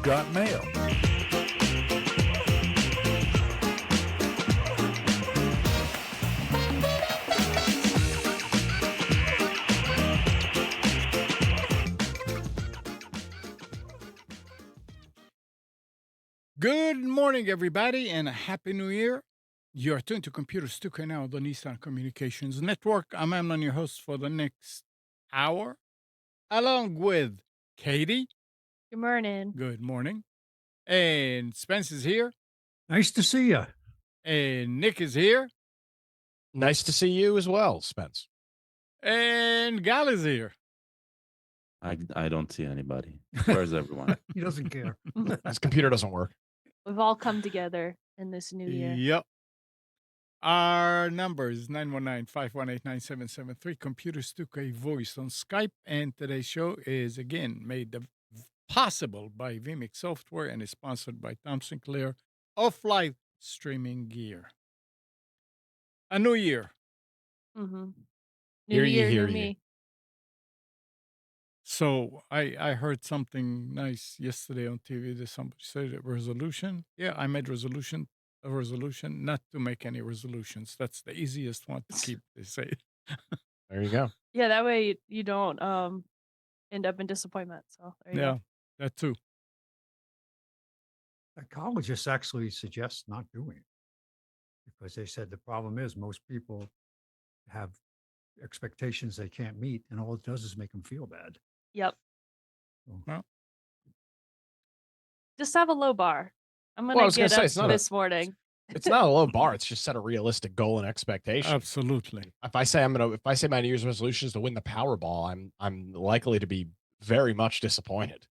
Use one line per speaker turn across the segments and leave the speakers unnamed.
got mail? Good morning, everybody, and a happy new year. You're tuned to Computer Stuka now, the Nissan Communications Network. I'm Amnon, your host for the next hour, along with Katie.
Good morning.
Good morning. And Spence is here.
Nice to see you.
And Nick is here.
Nice to see you as well, Spence.
And Gal is here.
I don't see anybody. Where's everyone?
He doesn't care.
His computer doesn't work.
We've all come together in this new year.
Yep. Our number is 919-518-9773. Computer Stuka voice on Skype. And today's show is again made possible by Vimix Software and is sponsored by Tom Sinclair of Live Streaming Gear. A new year.
Mm-hmm. New
Hear ye,
year,
hear
new
ye.
me.
So I heard something nice yesterday on TV that somebody said a resolution. Yeah, I made a resolution not to make any resolutions. That's the easiest one to keep, they say.
There you go.
Yeah, that way you don't end up in disappointment. So there you
Yeah,
go.
that too.
Psychologists actually suggest not doing it because they said the problem is most people have expectations they can't meet, and all it does is make them feel bad.
Yep.
So,
Well,
Just have a low bar. I'm
Well, I
gonna
was gonna
get
say,
up
it's not
this morning.
It's not a low bar. It's just set a realistic goal and expectation.
absolutely.
If I say my New Year's resolution is to win the Powerball, I'm likely to be very much disappointed.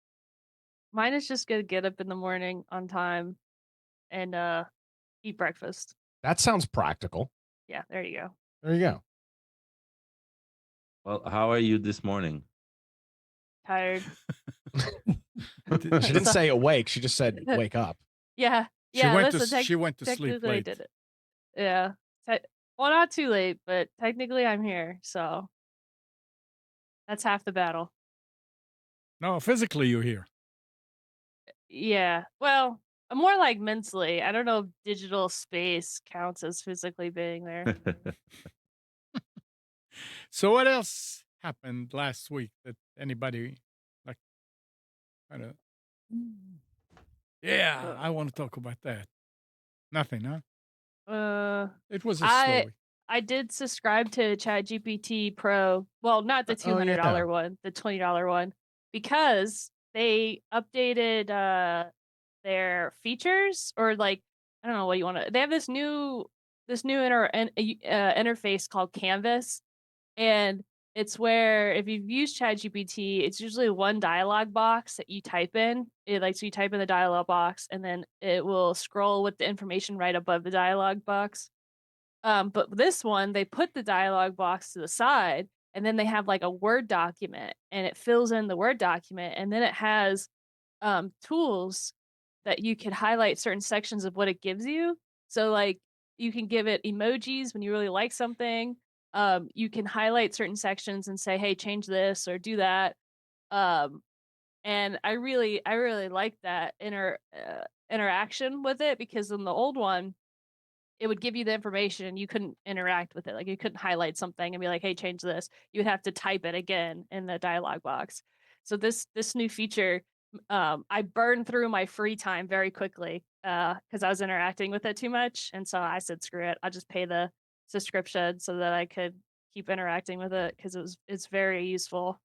Mine is just gonna get up in the morning on time and eat breakfast.
That sounds practical.
Yeah, there you go.
There you go.
Well, how are you this morning?
Tired.
She didn't say awake. She just said wake up.
Yeah.
She
Yeah.
went
Listen,
she went to sleep
technically I
late.
did it. Yeah. Well, not too late, but technically I'm here, so that's half the battle.
No, physically you're here.
Yeah. Well, more like mentally. I don't know if digital space counts as physically being there.
So what else happened last week that anybody like kind of yeah, I want to talk about that. Nothing, huh? It was a slow week.
I did subscribe to ChatGPT Pro. Well, not the
Oh, yeah.
$200 one, the $20 one, because they updated their features, or like, I don't know what you want to. They have this new interface called Canvas, and it's where if you've used ChatGPT, it's usually one dialog box that you type in. So you type in the dialog box, and then it will scroll with the information right above the dialog box. But this one, they put the dialog box to the side, and then they have like a Word document, and it fills in the Word document, and then it has tools that you could highlight certain sections of what it gives you. So like you can give it emojis when you really like something. You can highlight certain sections and say, "Hey, change this or do that." Um, and I really like that interaction with it, because in the old one, it would give you the information and you couldn't interact with it. Like you couldn't highlight something and be like, "Hey, change this." You would have to type it again in the dialog box. So this new feature, I burned through my free time very quickly because I was interacting with it too much, and so I said, "Screw it! I'll just pay the subscription so that I could keep interacting with it because it's very useful."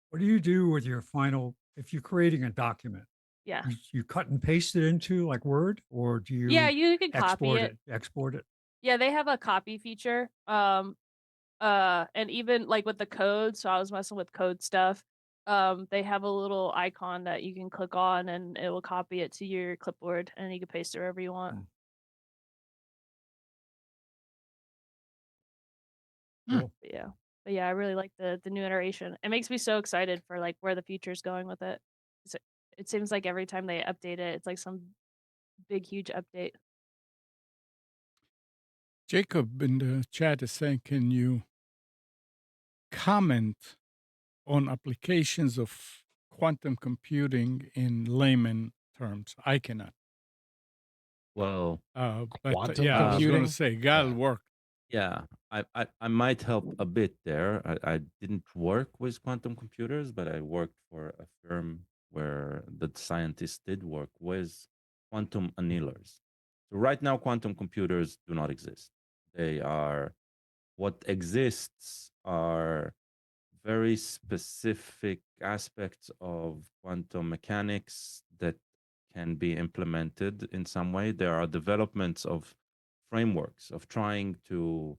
what do you do with your final, if you're creating a document?
Yeah,
You cut and paste it into like Word, or do
yeah,
you
you can copy
export
it.
it? Export it?
Yeah, they have a copy feature. And even like with the code, so I was messing with code stuff. They have a little icon that you can click on and it will copy it to your clipboard and you can paste it wherever you want.
Cool.
But yeah, I really like the new iteration. It makes me so excited for like where the future's going with it. It seems like every time they update it, it's like some big huge update.
Jacob in the chat is saying, can you comment on applications of quantum computing in layman terms? I cannot.
Well,
But
Quantum
yeah, I was going to
computing?
say, Gal
Yeah.
worked.
yeah, I might help a bit there. I didn't work with quantum computers, but I worked for a firm where the scientists did work with quantum annealers. So right now, quantum computers do not exist. They are what exists are very specific aspects of quantum mechanics that can be implemented in some way. There are developments of frameworks of trying to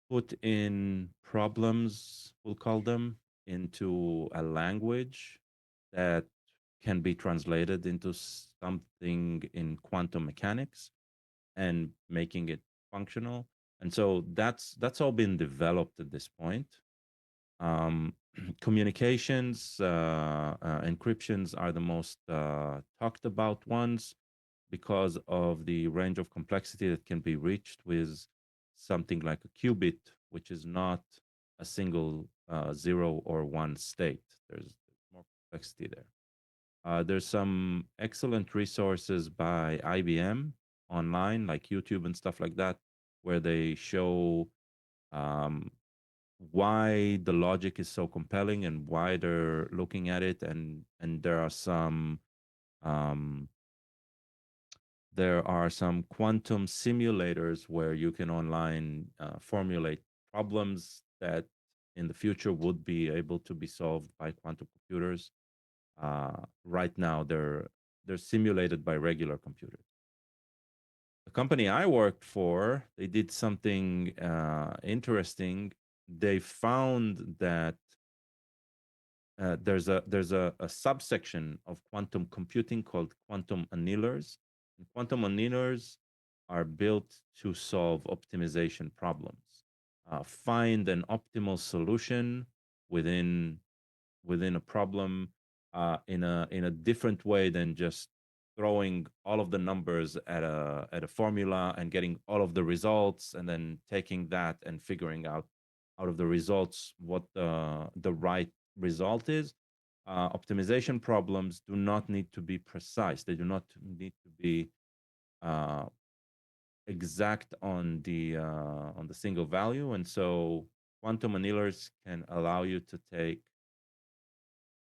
put in problems, we'll call them, into a language that can be translated into something in quantum mechanics and making it functional. And so that's all been developed at this point. Communications, encryptions are the most talked about ones because of the range of complexity that can be reached with something like a qubit, which is not a single 0 or 1 state. There's more complexity there. There's some excellent resources by IBM online, like YouTube and stuff like that, where they show um, why the logic is so compelling and why they're looking at it. And um, there are some quantum simulators where you can online formulate problems that in the future would be able to be solved by quantum computers. Right now, they're simulated by regular computers. The company I worked for, they did something interesting. They found that there's a subsection of quantum computing called quantum annealers. And quantum annealers are built to solve optimization problems, find an optimal solution within a problem in a different way than just throwing all of the numbers at a formula and getting all of the results and then taking that and figuring out of the results what the right result is. Optimization problems do not need to be precise. They do not need to be uh, exact on the single value, and so quantum annealers can allow you to take,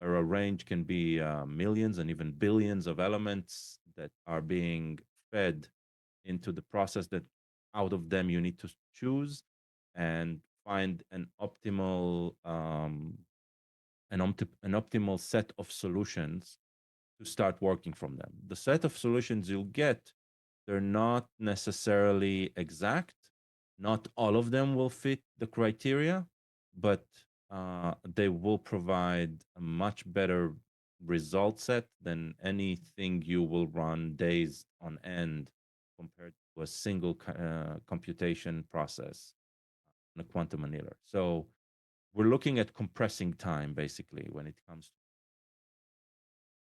or a range can be millions and even billions of elements that are being fed into the process, that out of them you need to choose and find an optimal set of solutions to start working from them. The set of solutions you'll get, they're not necessarily exact. Not all of them will fit the criteria, but they will provide a much better result set than anything you will run days on end compared to a single computation process in a quantum annealer. So we're looking at compressing time, basically, when it comes to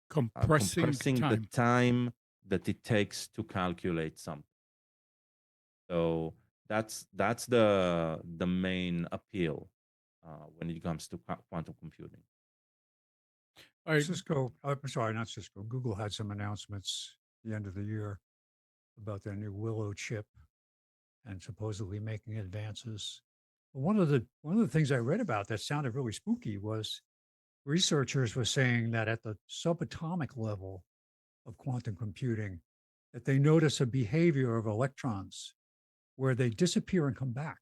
Compressing
compressing the
time.
time that it takes to calculate something. So that's the main appeal when it comes to quantum computing.
All right.
Cisco, sorry, not Cisco. Google had some announcements at the end of the year about their new Willow chip and supposedly making advances. But one of the things I read about that sounded really spooky was researchers were saying that at the subatomic level of quantum computing, that they notice a behavior of electrons where they disappear and come back.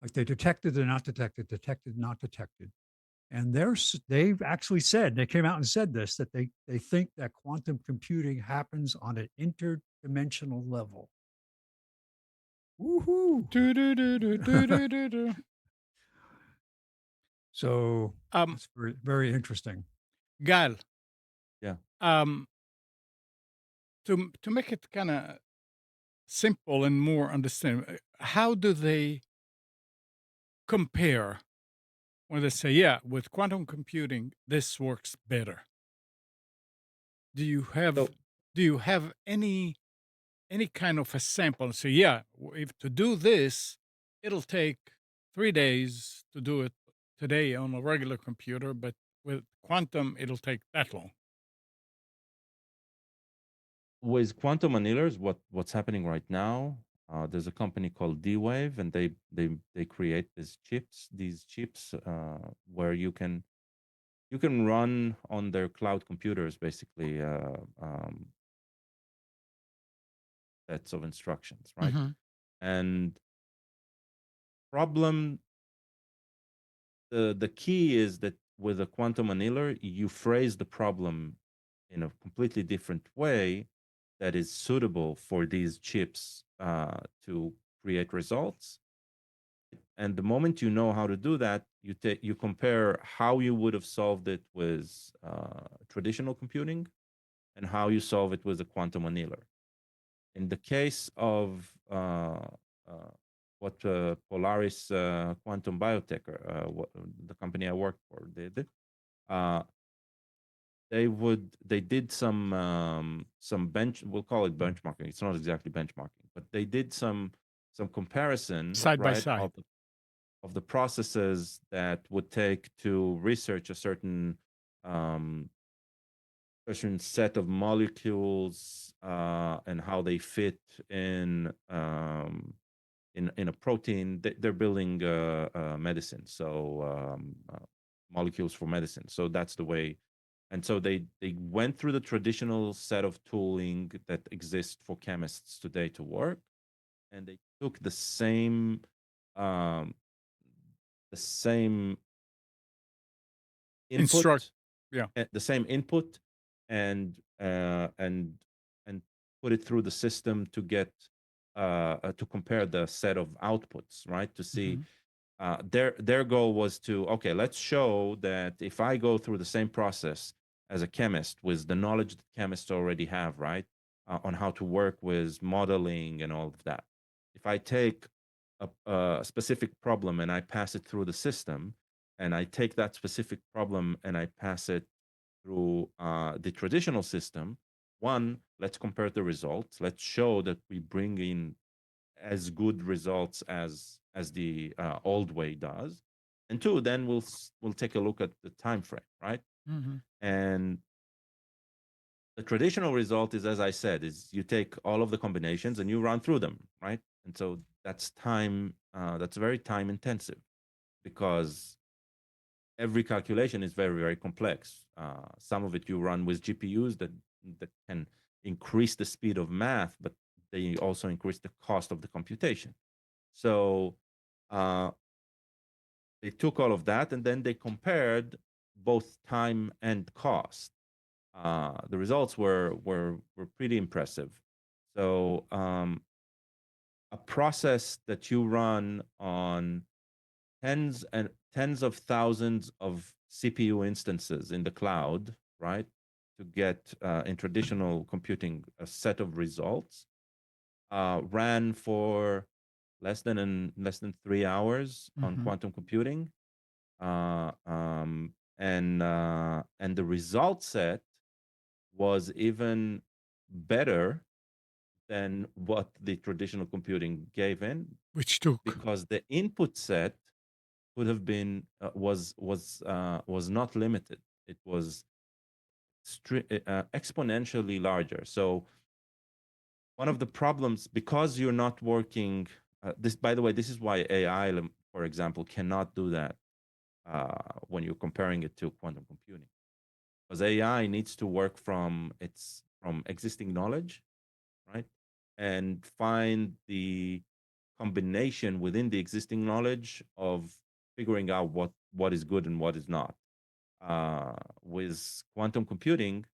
Like they detected and not detected, detected, not detected. And they've actually said, they came out and said this, that they think that quantum computing happens on an interdimensional level. Woohoo!
Do-do-do-do-do-do-do.
So
Um,
it's very, very interesting.
Gal,
Yeah.
to make it kind of simple and more understandable, how do they compare when they say, yeah, with quantum computing, this works better? Do you have
So
do you have any kind of a sample? So yeah, if to do this, it'll take 3 days to do it today on a regular computer, but with quantum, it'll take that long.
With quantum annealers, what's happening right now? There's a company called D-Wave, and they create these chips where you can run on their cloud computers basically sets of instructions, right?
Mhm.
And problem the key is that with a quantum annealer, you phrase the problem in a completely different way that is suitable for these chips to create results. And the moment you know how to do that, you compare how you would have solved it with traditional computing and how you solve it with a quantum annealer. In the case of what Polaris Quantum Biotech, the company I worked for, did, they did some we'll call it benchmarking. It's not exactly benchmarking, but they did some comparison,
Side by
right,
side.
of the processes that would take to research a certain set of molecules and how they fit in a protein. They're building medicine, so molecules for medicine. So that's the way. And so they went through the traditional set of tooling that exists for chemists today to work, and they took the same input,
Yeah.
the same input, and put it through the system to get to compare the set of outputs, right? To see their goal was to, okay, let's show that if I go through the same process as a chemist with the knowledge that chemists already have, right, on how to work with modeling and all of that, if I take a specific problem and I pass it through the system, and I take that specific problem and I pass it through the traditional system, one, let's compare the results. Let's show that we bring in as good results as the old way does. And two, then we'll take a look at the time frame, right?
Mhm.
And the traditional result is, as I said, is you take all of the combinations and you run through them, right? And so that's time. That's very time intensive because every calculation is very, very complex. Some of it you run with GPUs that can increase the speed of math, but they also increase the cost of the computation. So they took all of that and then they compared both time and cost. The results were pretty impressive. So a process that you run on tens of thousands of CPU instances in the cloud, right, to get in traditional computing a set of results, ran for less than 3 hours on quantum computing, and the result set was even better than what the traditional computing gave in,
Which took
because the input set would have been was not limited. It was exponentially larger. So one of the problems, because you're not working, this, by the way, this is why AI, for example, cannot do that when you're comparing it to quantum computing, because AI needs to work from existing knowledge, right, and find the combination within the existing knowledge of figuring out what is good and what is not. With quantum computing,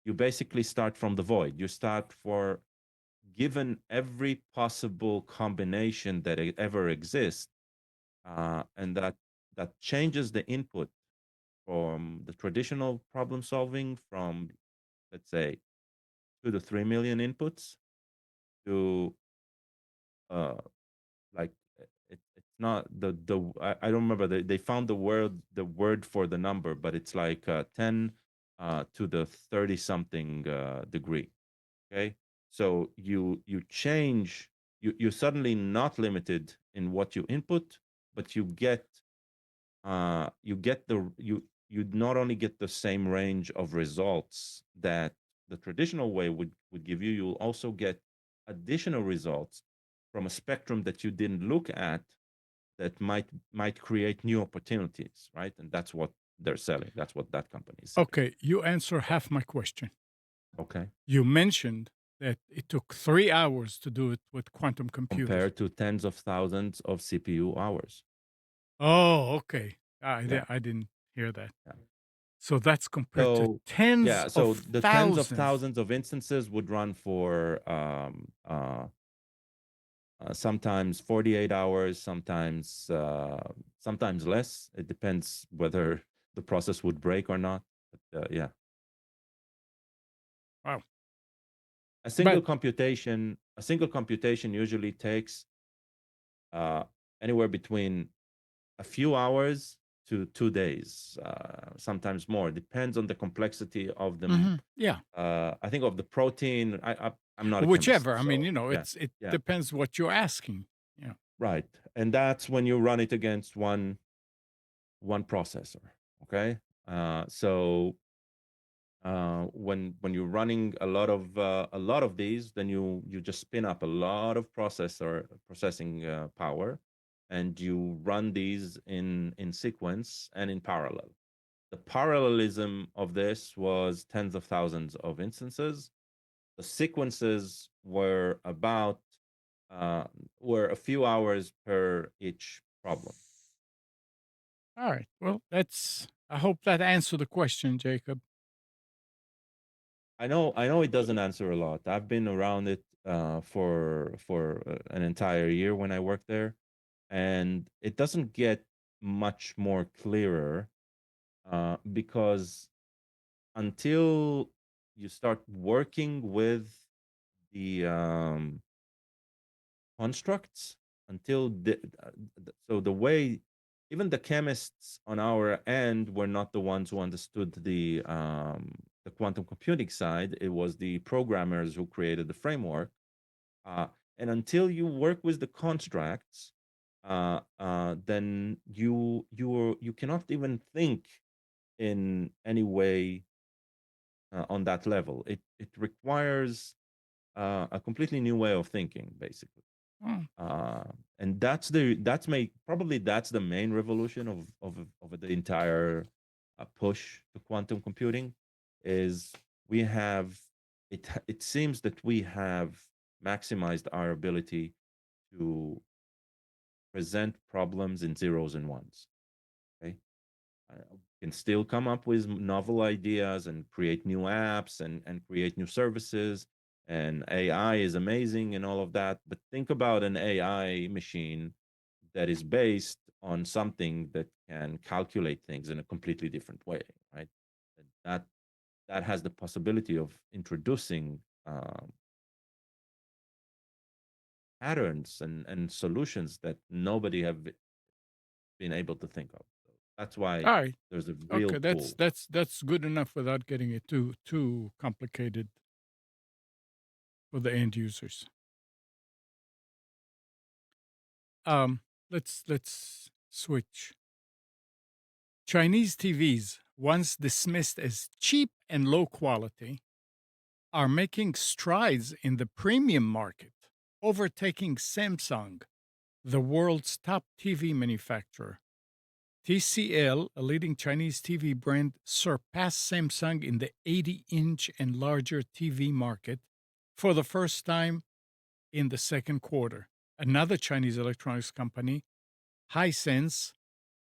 you basically start from the void. You start for given every possible combination that ever exists, and that changes the input from the traditional problem solving from, let's say, 2 to 3 million inputs to like it's not I don't remember, they found the word for the number, but it's like 10 to the 30 something degree. Okay, so you change, you're suddenly not limited in what you input, but you get you'd not only get the same range of results that the traditional way would give you, you'll also get additional results from a spectrum that you didn't look at that might create new opportunities, right? And that's what they're selling. That's what that company is selling.
Okay, you answer half my question.
Okay.
You mentioned that it took 3 hours to do it with quantum computers.
Compared to tens of thousands of CPU hours.
Oh, okay.
Yeah.
I didn't hear that.
Yeah.
So that's compared to
So
tens
yeah, so
of
the tens of
thousands.
thousands of instances would run for sometimes 48 hours, sometimes less. It depends whether the process would break or not. But yeah,
Wow.
a single
But
computation usually takes anywhere between a few hours to 2 days, sometimes more. Depends on the complexity of the.
yeah,
I think of the protein. I'm not a
whichever.
chemist,
I mean,
so yeah,
it
yeah.
depends what you're asking. Yeah.
Right. And that's when you run it against one processor. Okay. So when you're running a lot of these, then you just spin up a lot of processing power, and you run these in sequence and in parallel. The parallelism of this was tens of thousands of instances. The sequences were were a few hours per each problem.
All right. Well, I hope that answered the question, Jacob.
I know it doesn't answer a lot. I've been around it for an entire year when I worked there, and it doesn't get much more clearer because until you start working with the constructs, until so the way even the chemists on our end were not the ones who understood the quantum computing side. It was the programmers who created the framework, and until you work with the constructs, then you cannot even think in any way on that level. It requires a completely new way of thinking, basically.
Oh,
And probably that's the main revolution of the entire push to quantum computing. Is we have it seems that we have maximized our ability to present problems in zeros and ones. Okay, can still come up with novel ideas and create new apps and create new services. And AI is amazing and all of that. But think about an AI machine that is based on something that can calculate things in a completely different way, right? That that has the possibility of introducing patterns and solutions that nobody have been able to think of. So that's why
all right.
there's a real
Okay,
pull.
that's good enough without getting it too complicated for the end users. Let's switch. Chinese TVs, once dismissed as cheap and low quality, are making strides in the premium market, overtaking Samsung, the world's top TV manufacturer. TCL, a leading Chinese TV brand, surpassed Samsung in the 80-inch and larger TV market for the first time in the second quarter. Another Chinese electronics company, Hisense,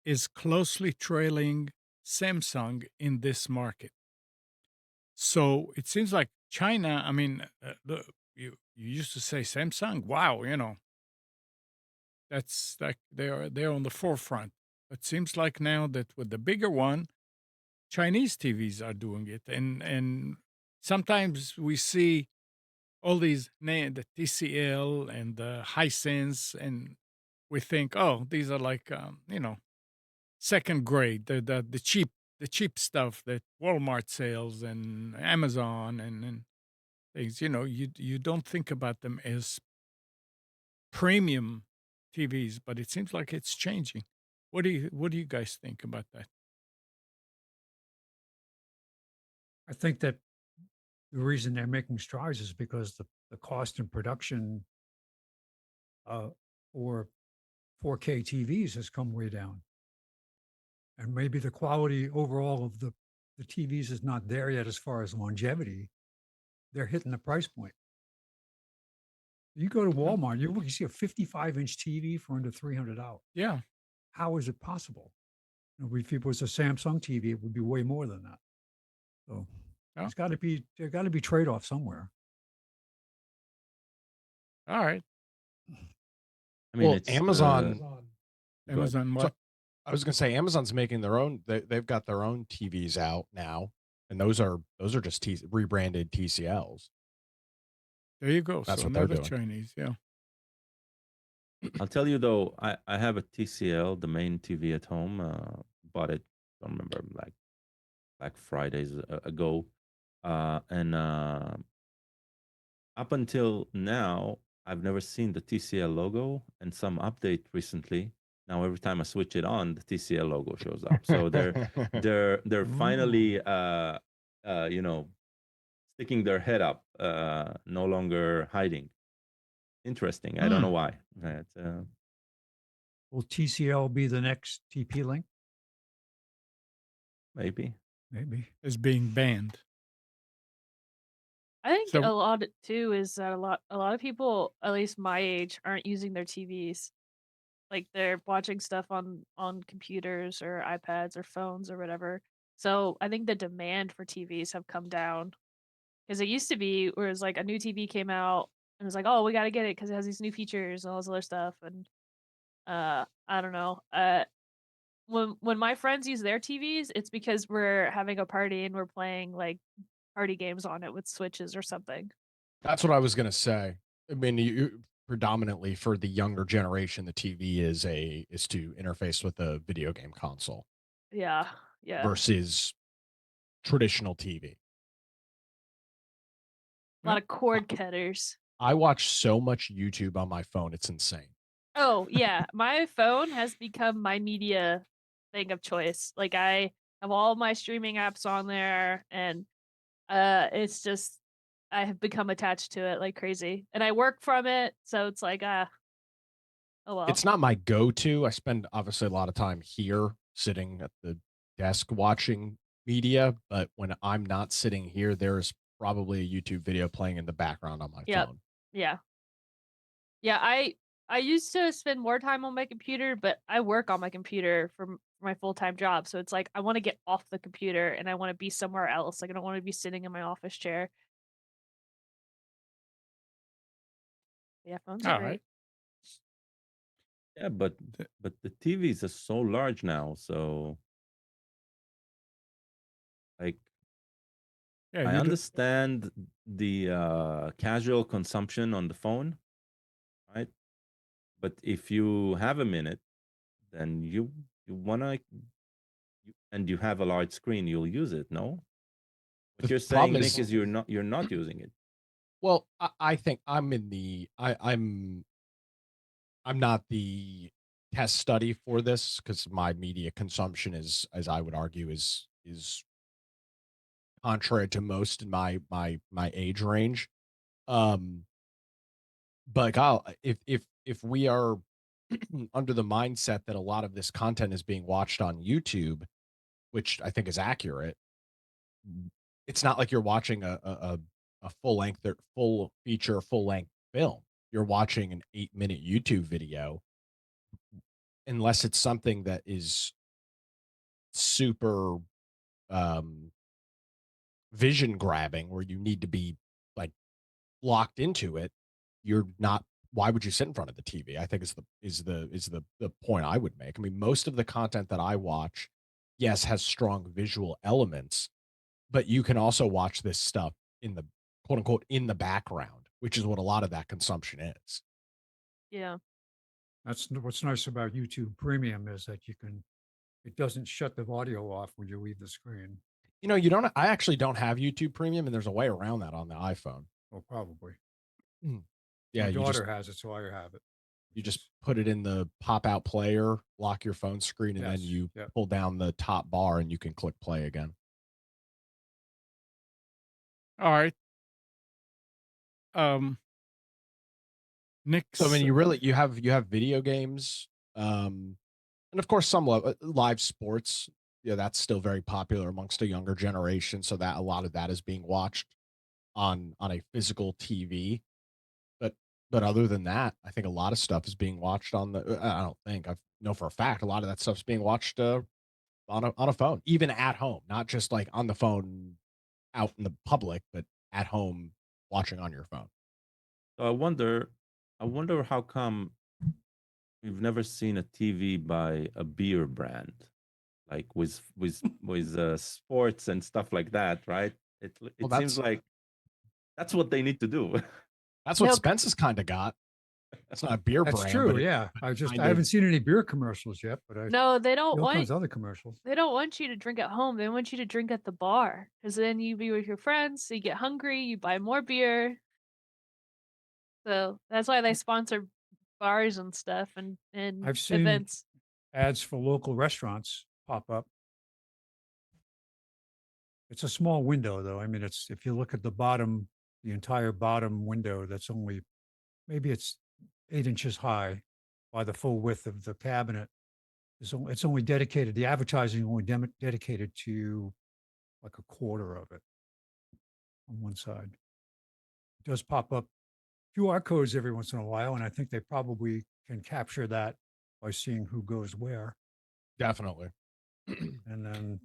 is closely trailing Samsung in this market. So it seems like China, I mean, you used to say Samsung, wow, that's like they're on the forefront. It seems like now that with the bigger one, Chinese TVs are doing it, and sometimes we see all these the TCL and the Hisense, and we think, oh, these are like second grade, the cheap stuff that Walmart sells and Amazon and things. You don't think about them as premium TVs, but it seems like it's changing. What do you guys think about that?
I think that the reason they're making strides is because the cost in production uh, for 4K TVs has come way down. And maybe the quality overall of the TVs is not there yet as far as longevity. They're hitting the price point. You go to Walmart, you see a 55-inch TV for under $300.
Yeah.
How is it possible? If it was a Samsung TV, it would be way more than that. So
Yeah.
there got to be trade-off somewhere.
All right.
I mean,
Well,
it's
Amazon.
go ahead.
Amazon
So
what?
I was gonna say Amazon's making their own. They've got their own TVs out now, and those are just rebranded TCLs.
There you go.
That's
So
what they're
another
doing.
Chinese. Yeah.
I'll tell you though, I have a TCL, the main TV at home. Bought it, don't remember, like Black Fridays ago, and up until now, I've never seen the TCL logo. And some update recently, now every time I switch it on, the TCL logo shows up. So they're finally you know, sticking their head up, no longer hiding. Interesting. I don't know why.
Will TCL be the next TP-Link?
Maybe.
Maybe.
Is being banned.
I think
So-
a lot too is that a lot of people, at least my age, aren't using their TVs. Like they're watching stuff on computers or iPads or phones or whatever. So I think the demand for TVs have come down because it used to be where it's like a new TV came out and it's like, oh, we got to get it because it has these new features and all this other stuff. And I don't know. When my friends use their TVs, it's because we're having a party and we're playing like party games on it with switches or something.
That's what I was gonna say. I mean, predominantly for the younger generation, the TV is to interface with a video game console
Yeah, yeah.
versus traditional TV.
A lot of cord cutters.
I watch so much YouTube on my phone; it's insane.
Oh, yeah. My phone has become my media thing of choice. Like I have all my streaming apps on there and it's just I have become attached to it like crazy. And I work from it, so it's like oh well.
It's not my go-to. I spend obviously a lot of time here sitting at the desk watching media, but when I'm not sitting here, there's probably a YouTube video playing in the background on my
Yep.
phone.
Yeah. Yeah, I used to spend more time on my computer, but I work on my computer for my full-time job. So it's like I want to get off the computer and I want to be somewhere else. Like I don't want to be sitting in my office chair. Yeah, phones are
All
great.
right.
Yeah, but the TVs are so large now, so like
Yeah.
I
You do,
understand the casual consumption on the phone, right? But if you have a minute, then you wanna and you have a large screen, you'll use it, no? What
The
you're
problem
saying,
is-
Nick, is you're not using it.
Well, I think I'm in the I'm not the test study for this because my media consumption is, as I would argue, is contrary to most in my age range. But if we are under the mindset that a lot of this content is being watched on YouTube, which I think is accurate, it's not like you're watching a full length or full feature, full length film. You're watching an 8-minute YouTube video, unless it's something that is super um vision grabbing where you need to be like locked into it. You're not, why would you sit in front of the TV? I think is the point I would make. I mean, most of the content that I watch, yes, has strong visual elements, but you can also watch this stuff in the quote unquote in the background, which is what a lot of that consumption is.
Yeah.
That's what's nice about YouTube Premium is that it doesn't shut the audio off when you leave the screen.
You know, I actually don't have YouTube Premium, and there's a way around that on the iPhone.
Well, probably.
Yeah,
My
you
daughter
just
has it, so I have it.
you just put it in the pop out player, lock your phone screen, and then
Yes,
you
yep.
pull down the top bar and you can click play again.
All right.
So I
Nick's
mean, you have video games, and of course some live sports. Yeah, that's still very popular amongst a younger generation. So that a lot of that is being watched on a physical TV. But but other than that, I think a lot of stuff is being watched on the. I don't think I know for a fact a lot of that stuff's being watched on a phone, even at home, not just like on the phone out in the public, but at home watching on your phone.
So I wonder how come we've never seen a TV by a beer brand, like with sports and stuff like that, right? It
Well,
it seems like that's what they need to do.
that's what
No,
Spence has kind of got. It's not a beer
That's
brand,
true.
but it
Yeah.
but
I
kind
haven't
of
seen any beer commercials yet, but I
no, they
see
don't
all kinds
want
of other commercials.
they don't want you to drink at home. They want you to drink at the bar because then you be with your friends. So you get hungry, you buy more beer. So that's why they sponsor bars and stuff and
I've seen
events.
ads for local restaurants pop up. It's a small window, though. I mean, it's if you look at the bottom, the entire bottom window, that's only maybe it's 8 inches high by the full width of the cabinet. It's only dedicated. The advertising only dedicated to like a quarter of it on one side. It does pop up QR codes every once in a while, and I think they probably can capture that by seeing who goes where.
definitely.
And then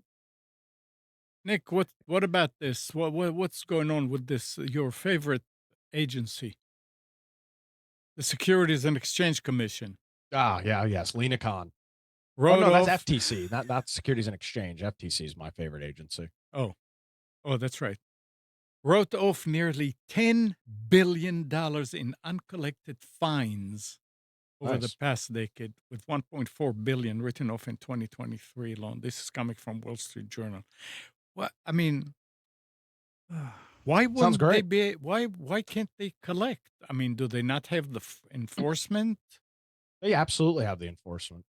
Nick, what about this? What's going on with this? Your favorite agency, the Securities and Exchange Commission,
Ah, yeah, yes, Lena Khan. Oh
wrote
no, that's
off.
FTC, not Securities and Exchange. FTC is my favorite agency.
Oh, oh, that's right. Wrote off nearly $10 billion in uncollected fines over the
Nice.
past decade, with 1.4 billion written off in 2023 alone. This is coming from Wall Street Journal. What I mean, why
Sounds
wouldn't they
great.
be? Why can't they collect? I mean, do they not have the enforcement?
They absolutely have the enforcement.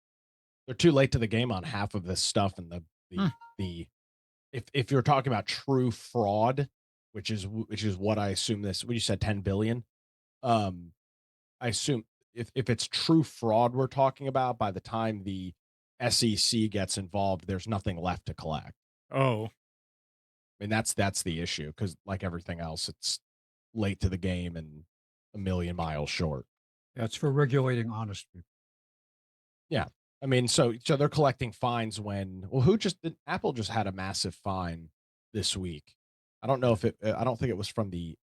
They're too late to the game on half of this stuff, and
Hmm.
the if you're talking about true fraud, which is what I assume this. When you said 10 billion, um, I assume if it's true fraud we're talking about, by the time the SEC gets involved, there's nothing left to collect.
Oh,
I mean, that's the issue because, like everything else, it's late to the game and a million miles short.
that's for regulating honest people.
Yeah, I mean, so they're collecting fines when who just Apple just had a massive fine this week. I don't know if I don't think it was from the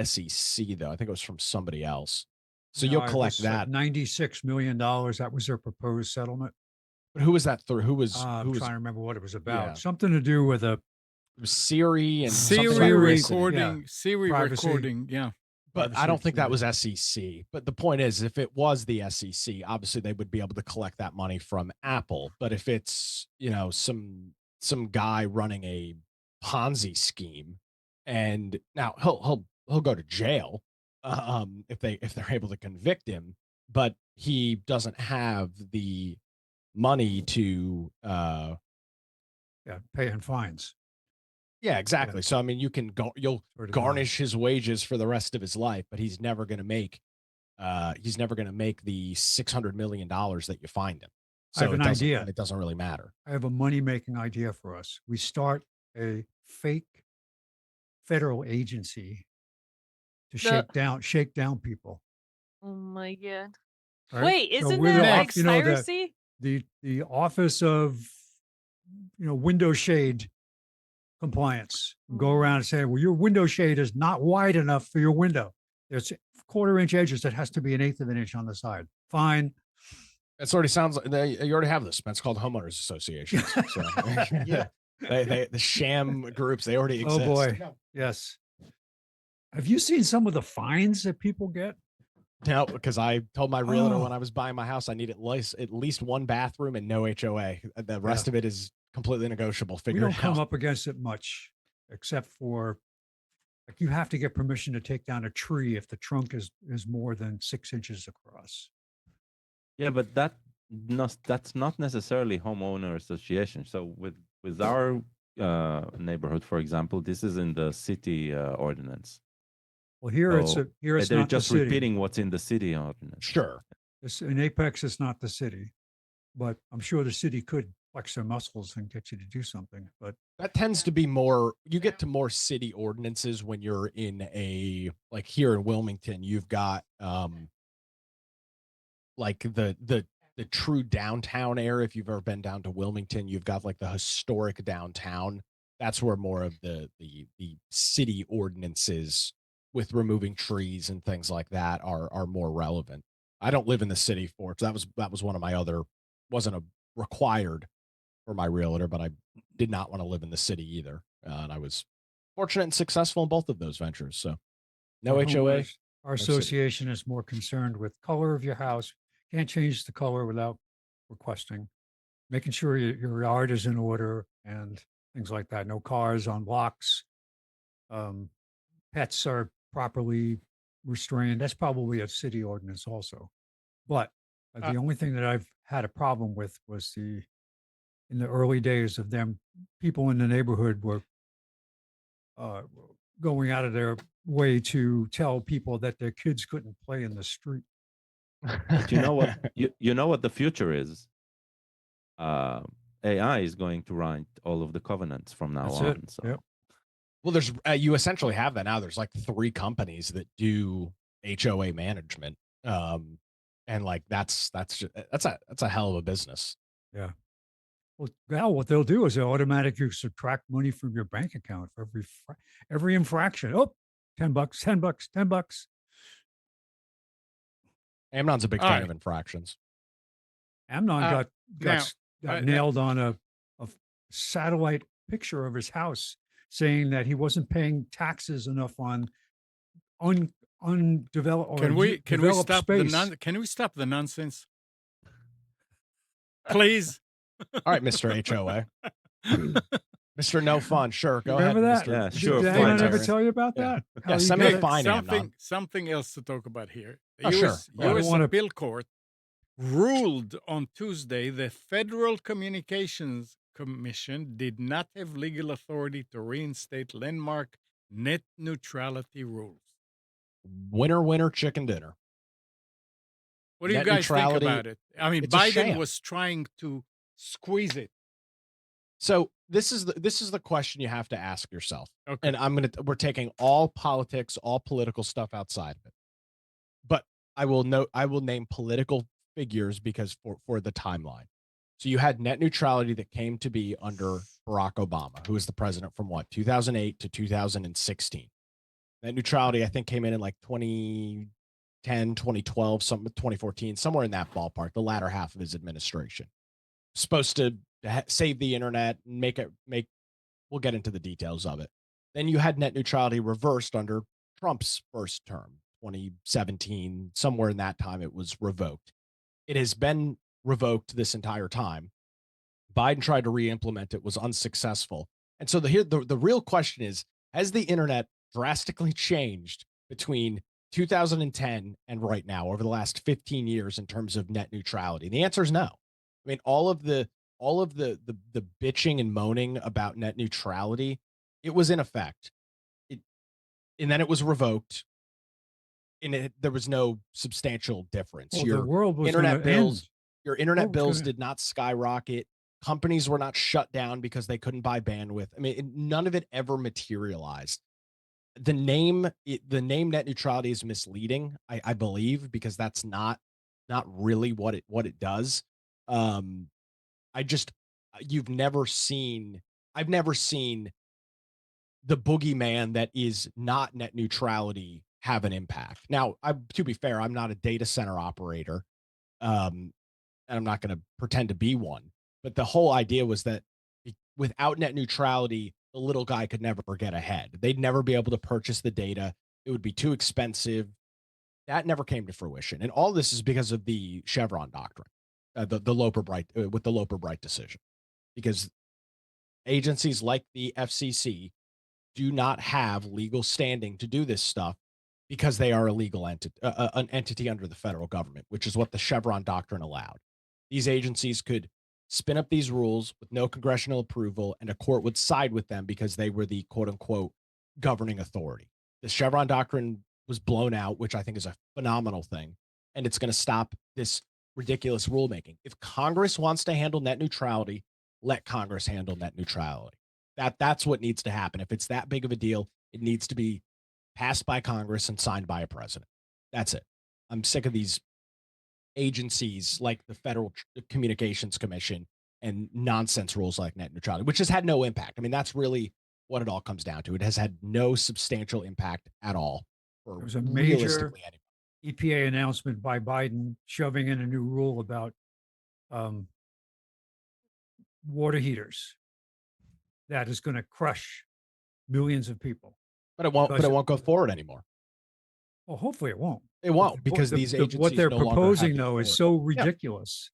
SEC though. I think it was from somebody else. So
No,
you'll
it
collect
was like
that.
$96 million. That was their proposed settlement.
But who was that through?
I'm trying to remember what it was
Yeah,
about. Something to do with a
it was Siri and something
Siri
about
Siri,
listening.
yeah,
Siri
privacy,
recording. Yeah.
But I
privacy
don't think that was
litigation.
SEC. But the point is, if it was the SEC, obviously they would be able to collect that money from Apple. But if it's some guy running a Ponzi scheme, and now he'll go to jail if they're able to convict him, but he doesn't have the money to
Yeah, paying fines.
yeah,
Yeah,
exactly. So I mean, you'll
sort of
garnish his wages for the rest of his life, but he's never going to make the $600 million that you find him.
I have
So
an idea.
it doesn't really matter.
I have a money-making idea for us. We start a fake federal agency to
The
shake down people.
oh my god.
Right.
Wait,
So
isn't
we're the
that
off,
like
Next.
piracy?
the office of window shade compliance. Go around and say, well, your window shade is not wide enough for your window. There's quarter-inch edges. That has to be an eighth of an inch on the side. Fine.
It already sounds like you already have this. It's called homeowners associations. So
Yeah.
the sham groups, they already
Oh
exist.
boy. Yes. Have you seen some of the fines that people get?
No, because I told my realtor when
Oh,
I was buying my house, I need at least one bathroom and no HOA. The
yeah.
rest of it is completely negotiable.
We
Figure
don't
it
come
out.
up against it much, except for like you have to get permission to take down a tree if the trunk is more than 6 inches across.
Yeah, but that's not necessarily homeowner association. So with our neighborhood, for example. This is in the city ordinance.
Well, here it's
So
here it's
they're
not the
just
city.
repeating what's in the city ordinance.
Sure.
In Apex, it's not the city, but I'm sure the city could flex their muscles and get you to do something. But
That tends to be more, you get to more city ordinances when you're in like here in Wilmington, you've got like the true downtown area. If you've ever been down to Wilmington, you've got like the historic downtown. That's where more of the city ordinances with removing trees and things like that are more relevant. I don't live in the city for it. So that was one of my other, wasn't a required for my realtor, but I did not want to live in the city either. And I was fortunate and successful in both of those ventures. So no
our
HOA.
homeowners- our
city.
association is more concerned with color of your house. Can't change the color without requesting, making sure your yard is in order and things like that. No cars on blocks. Pets are properly restrained. That's probably a city ordinance also. But
Uh,
the only thing that I've had a problem with was in the early days of them, people in the neighborhood were uh, going out of their way to tell people that their kids couldn't play in the street.
But you know what? You know what the future is. AI is going to write all of the covenants from now
That's
on.
it.
So
Yep.
Well, there's you essentially have that now. There's like 3 companies that do HOA management, and like that's a hell of a business.
Yeah. Well, now what they'll do is they'll automatically subtract money from your bank account for every infraction. Oh, $10, $10, $10.
Amnon's a big
All
fan
right.
of infractions.
Amnon
Uh,
got
now,
nailed on a satellite picture of his house, saying that he wasn't paying taxes enough on undeveloped or
can we
developed
stop
space.
can we stop the nonsense, please?
All right, Mr. HOA. Mr. No Fun. Sure. Go
Remember
ahead.
that?
Yeah,
Mr.
sure,
Did
fine,
anyone ever
Terry.
tell you about
Yeah.
that?
Yeah,
How you
send me a
gotta-
fine, Amnon.
Something else to talk about here. The
Oh, sure.
US,
Go ahead.
US
wanna-
appeal court ruled on Tuesday the Federal Communications Commission did not have legal authority to reinstate landmark net neutrality rules.
Winner, winner, chicken dinner.
What do you
Net
guys think
neutrality,
about it? I mean,
it's a
Biden
sham.
was trying to squeeze it.
So this is the question you have to ask yourself.
Okay.
And we're taking all politics, all political stuff outside of it. But I will name political figures because for the timeline. So you had net neutrality that came to be under Barack Obama, who was the president from 2008 to 2016. Net neutrality, I think, came in like 2010, 2012, 2014, somewhere in that ballpark, the latter half of his administration. Supposed to save the internet and we'll get into the details of it. Then you had net neutrality reversed under Trump's first term, 2017, somewhere in that time it was revoked. It has been revoked this entire time. Biden tried to re-implement it, was unsuccessful. And so the real question is, has the internet drastically changed between 2010 and right now over the last 15 years in terms of net neutrality? The answer is no. I mean, all of the bitching and moaning about net neutrality, it was in effect. And then it was revoked. And there was no substantial difference.
Well, the
Your
world was
internet
gonna
bills,
end.
your internet
was
bills
gonna-
did not skyrocket. Companies were not shut down because they couldn't buy bandwidth. I mean, none of it ever materialized. The name net neutrality is misleading, I believe, because that's not really what it does. I've never seen the boogeyman that is not net neutrality have an impact. Now, to be fair, I'm not a data center operator, and I'm not going to pretend to be one. But the whole idea was that without net neutrality, the little guy could never get ahead. They'd never be able to purchase the data. It would be too expensive. That never came to fruition. And all this is because of the Chevron doctrine, the Loper-Bright with the Loper-Bright decision, because agencies like the FCC do not have legal standing to do this stuff because they are a legal entity, an entity under the federal government, which is what the Chevron doctrine allowed. These agencies could spin up these rules with no congressional approval, and a court would side with them because they were the quote unquote governing authority. The Chevron doctrine was blown out, which I think is a phenomenal thing. And it's going to stop this ridiculous rulemaking. If Congress wants to handle net neutrality, let Congress handle net neutrality. That's what needs to happen. If it's that big of a deal, it needs to be passed by Congress and signed by a president. That's it. I'm sick of these agencies like the Federal Communications Commission and nonsense rules like net neutrality, which has had no impact. I mean, that's really what it all comes down to. It has had no substantial impact at all for
There was a major
realistically anybody.
EPA announcement by Biden shoving in a new rule about water heaters that is going to crush millions of people.
But it won't. But
Because-
it won't go forward anymore.
Well, hopefully it won't.
It won't
The-
because
the-
these
the-
agencies
what they're
no longer have
proposing
the
though is
authority.
so ridiculous.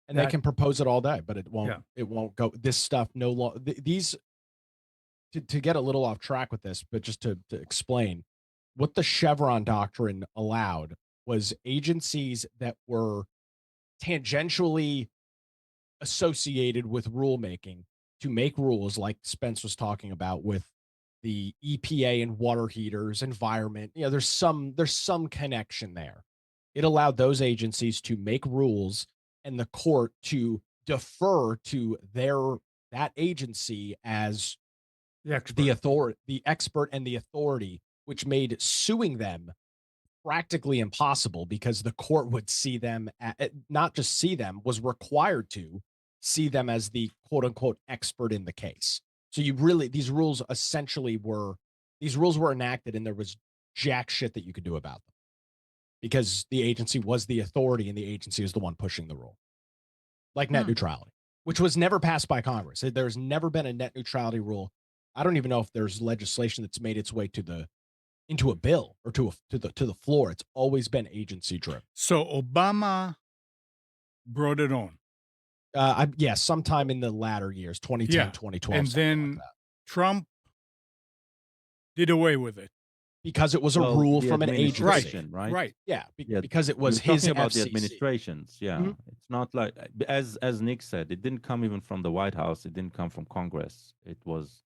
And they
that-
can propose it all day, but it won't.
Yeah.
It won't go. This stuff no longer. These to get a little off track with this, but just to explain what the Chevron doctrine allowed was agencies that were tangentially associated with rulemaking to make rules like Spence was talking about with the EPA and water heaters, environment. You know, there's some connection there. It allowed those agencies to make rules and the court to defer to that agency as
The expert.
the expert and the authority, which made suing them practically impossible because the court would see them not just see them, was required to see them as the quote unquote expert in the case. So these rules were enacted and there was jack shit that you could do about them because the agency was the authority and the agency is the one pushing the rule. Like net neutrality, which was never passed by Congress. There's never been a net neutrality rule. I don't even know if there's legislation that's made its way into a bill or to the floor. It's always been agency driven.
So Obama brought it on.
Sometime in the latter years, 2010,
Yeah.
2012.
And
something
then
like that.
Trump did away with it.
Because it was a
Well,
rule
the
from an agency.
administration, right?
Right.
Yeah,
Yeah,
because it was
We're
his
talking about the
FCC.
administrations. Yeah,
Mhm.
it's not like as Nick said, it didn't come even from the White House. It didn't come from Congress. It was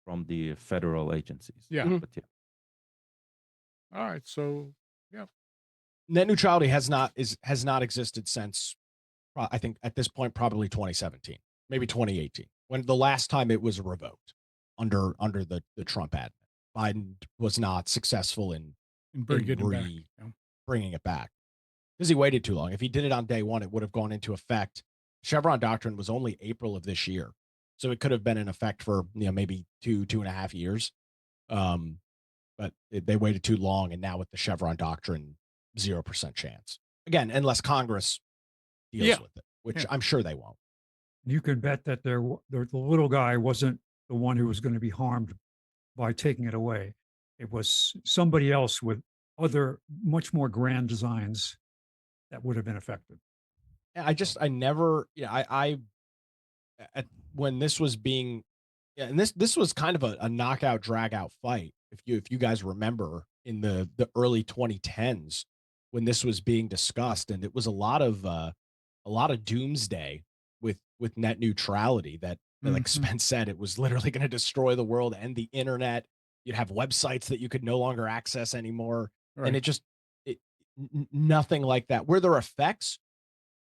from the federal agencies.
Yeah.
Mhm.
But yeah,
All right. So
Net neutrality has not existed since I think at this point probably 2017, maybe 2018, when the last time it was revoked under the Trump admin. Biden was not successful in
bringing it back. Yeah.
bringing it back because he waited too long. If he did it on day one, it would have gone into effect. Chevron doctrine was only April of this year, so it could have been in effect for maybe 2.5 years. But they waited too long, and now with the Chevron doctrine, 0% chance. Again, unless Congress deals
Yeah.
with it, which
Yeah.
I'm sure they won't.
You can bet that the little guy wasn't the one who was going to be harmed by taking it away. It was somebody else with other much more grand designs that would have been affected.
I never, when this was being, and this was kind of a knockout drag out fight. If you guys remember in the early 2010s when this was being discussed, and it was a lot of doomsday with net neutrality that like
Mhm.
Spence said, it was literally going to destroy the world and the internet. You'd have websites that you could no longer access anymore.
Right.
And nothing like that. Were there effects?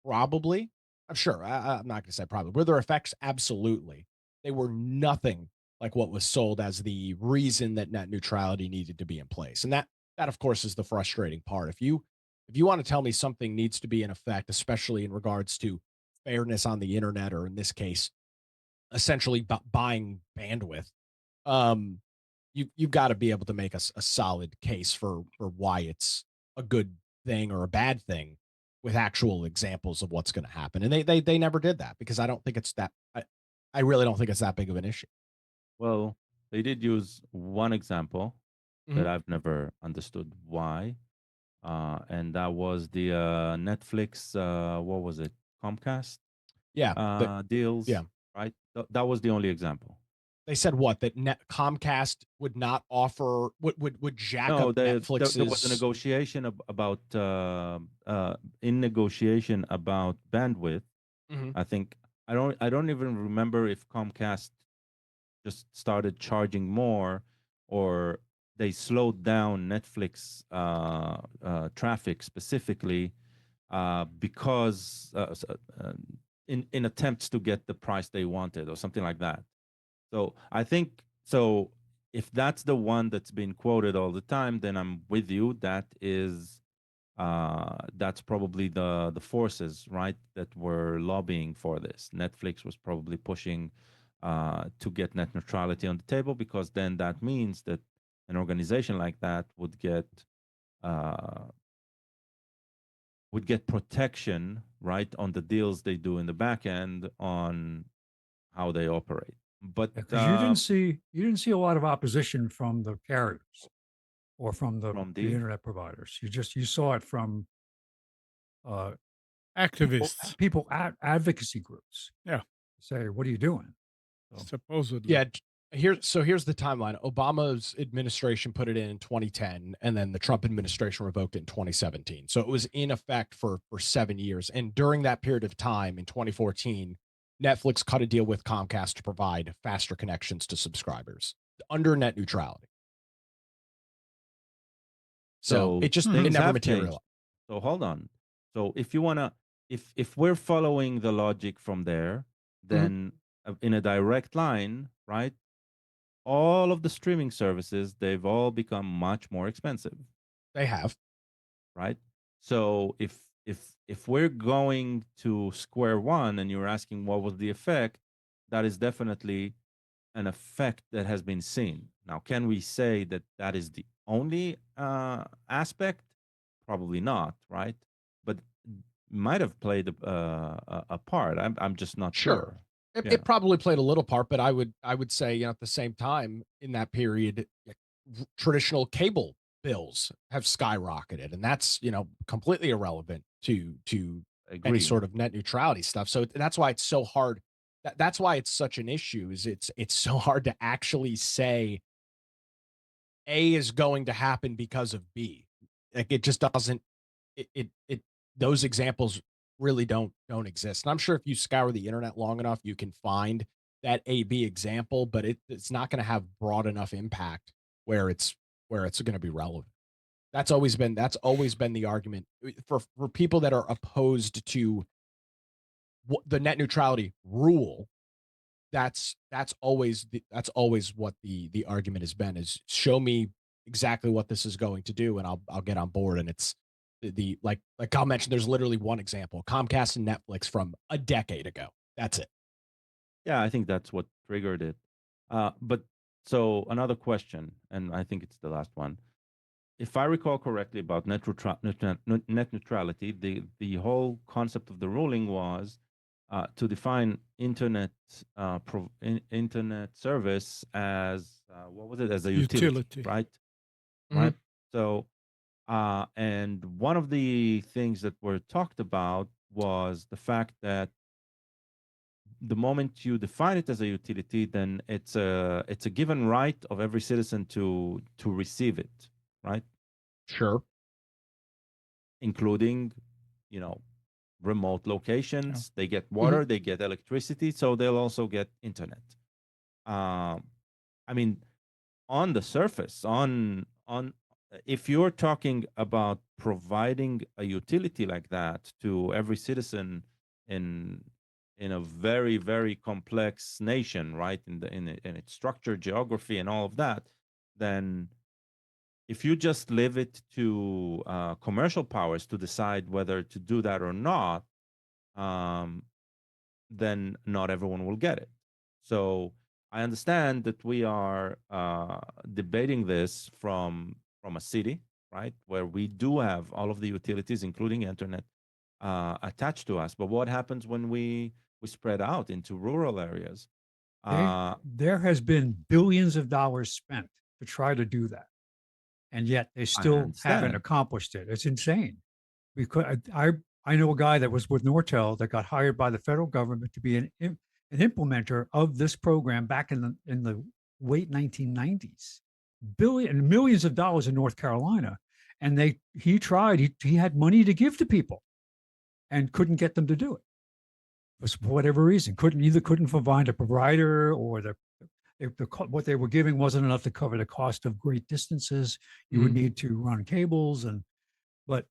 Probably. I'm sure. I'm not going to say probably. Were there effects? Absolutely. They were nothing like what was sold as the reason that net neutrality needed to be in place. And that of course is the frustrating part. If you want to tell me something needs to be in effect, especially in regards to fairness on the internet, or in this case, essentially buying bandwidth, you've got to be able to make a solid case for why it's a good thing or a bad thing with actual examples of what's going to happen. And they never did that because I don't think it's that. I really don't think it's that big of an issue.
well, they did use one example
Mhm.
that I've never understood why, and that was the Netflix. What was it? Comcast
Yeah.
deals.
yeah.
Right. That was the only example.
They said what? That Comcast would not offer would jack
No,
up
there
Netflix's.
was a negotiation about in negotiation about bandwidth.
Mhm.
I think I don't even remember if Comcast just started charging more, or they slowed down Netflix traffic specifically because in attempts to get the price they wanted or something like that. So I think so. If that's the one that's been quoted all the time, then I'm with you. That's probably the forces, right, that were lobbying for this. Netflix was probably pushing to get net neutrality on the table, because then that means that an organization like that uh, would get protection, right, on the deals they do in the back end on how they operate. But
Because you didn't see a lot of opposition from the carriers or from
from
the
the
internet providers. You saw it from uh,
Activists.
advocacy groups
Yeah,
say, "What are you doing?" So,
supposedly.
Yeah. Here's the timeline. Obama's administration put it in 2010, and then the Trump administration revoked it in 2017. So it was in effect for 7 years. And during that period of time, in 2014, Netflix cut a deal with Comcast to provide faster connections to subscribers under net neutrality. So
so
it just it
things
never
have changed.
materialized.
So hold on. So if you wanna, if we're following the logic from there, then in a direct line, right? All of the streaming services, they've all become much more expensive,
They have.
right? So if we're going to square one and you're asking what was the effect, that is definitely an effect that has been seen. Now, can we say that that is the only aspect? Probably not, right? But might have played a part. I'm just not
Sure.
sure.
It,
Yeah.
it probably played a little part, but I would say, at the same time in that period, traditional cable bills have skyrocketed, and that's completely irrelevant to any
Agree.
sort of net neutrality stuff. So that's why it's so hard. That's why it's such an issue. Is it's so hard to actually say A is going to happen because of B. Like it just doesn't. It those examples really don't exist. And I'm sure if you scour the internet long enough, you can find that A B example, but it's not going to have broad enough impact where it's going to be relevant. That's always been the argument for people that are opposed to the net neutrality rule. That's always what the argument has been, is show me exactly what this is going to do and I'll get on board. And it's the like Kyle mentioned, there's literally one example: Comcast and Netflix from a decade ago. That's it.
Yeah, I think that's what triggered it. But so another question, and I think it's the last one. If I recall correctly about net neutrality, the whole concept of the ruling was to define internet service as what was it, as a utility, right?
Mhm.
Right. So and one of the things that were talked about was the fact that the moment you define it as a utility, then it's a given right of every citizen to receive it, right?
Sure.
Including, you know, remote
Yeah.
locations. They get
Mhm.
water, they get electricity, so they'll also get internet. I mean, on the surface, on if you're talking about providing a utility like that to every citizen in in a very very complex nation, right, in its structure, geography, and all of that, then if you just leave it to commercial powers to decide whether to do that or not, um, then not everyone will get it. So I understand that we are debating this from a city, right, where we do have all of the utilities, including internet, attached to us. But what happens when we spread out into rural areas?
there has been billions of dollars spent to try to do that, and yet they
I
still haven't
understand.
accomplished it. It's insane. Because I know a guy that was with Nortel that got hired by the federal government to be an implementer of this program back in the late 1990s. Millions of dollars in North Carolina, and he tried. He had money to give to people, and couldn't get them to do it because for whatever reason, couldn't find a provider, or what they were giving wasn't enough to cover the cost of great distances. You would need to run cables, but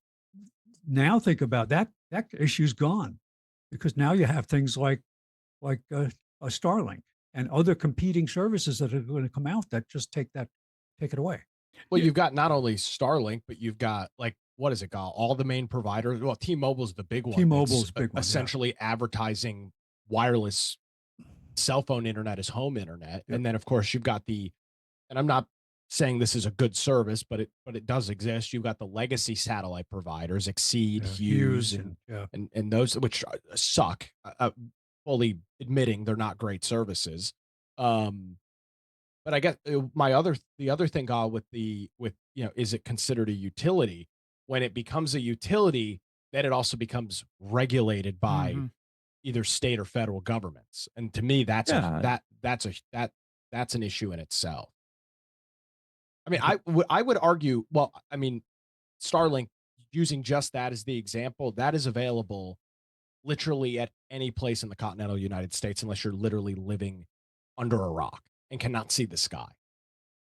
now think about that. That issue's gone, because now you have things like a Starlink and other competing services that are going to come out that just take it away.
Well,
Yeah.
you've got not only Starlink, but you've got, like, what is it called? All the main providers. Well, T-Mobile's the big one.
T-Mobile's
that's
big one, yeah.
essentially advertising wireless cell phone internet as home internet.
Yep.
And then, of course, you've got and I'm not saying this is a good service, but it does exist. You've got the legacy satellite providers, Exceed, Hughes, and those, which suck. Fully admitting they're not great services. But I guess the other thing, with is it considered a utility? When it becomes a utility, then it also becomes regulated by
Mhm.
either state or federal governments. And to me, that's
Yeah.
that's an issue in itself. I mean, I would argue, well, I mean, Starlink, using just that as the example, that is available literally at any place in the continental United States, unless you're literally living under a rock and cannot see the sky.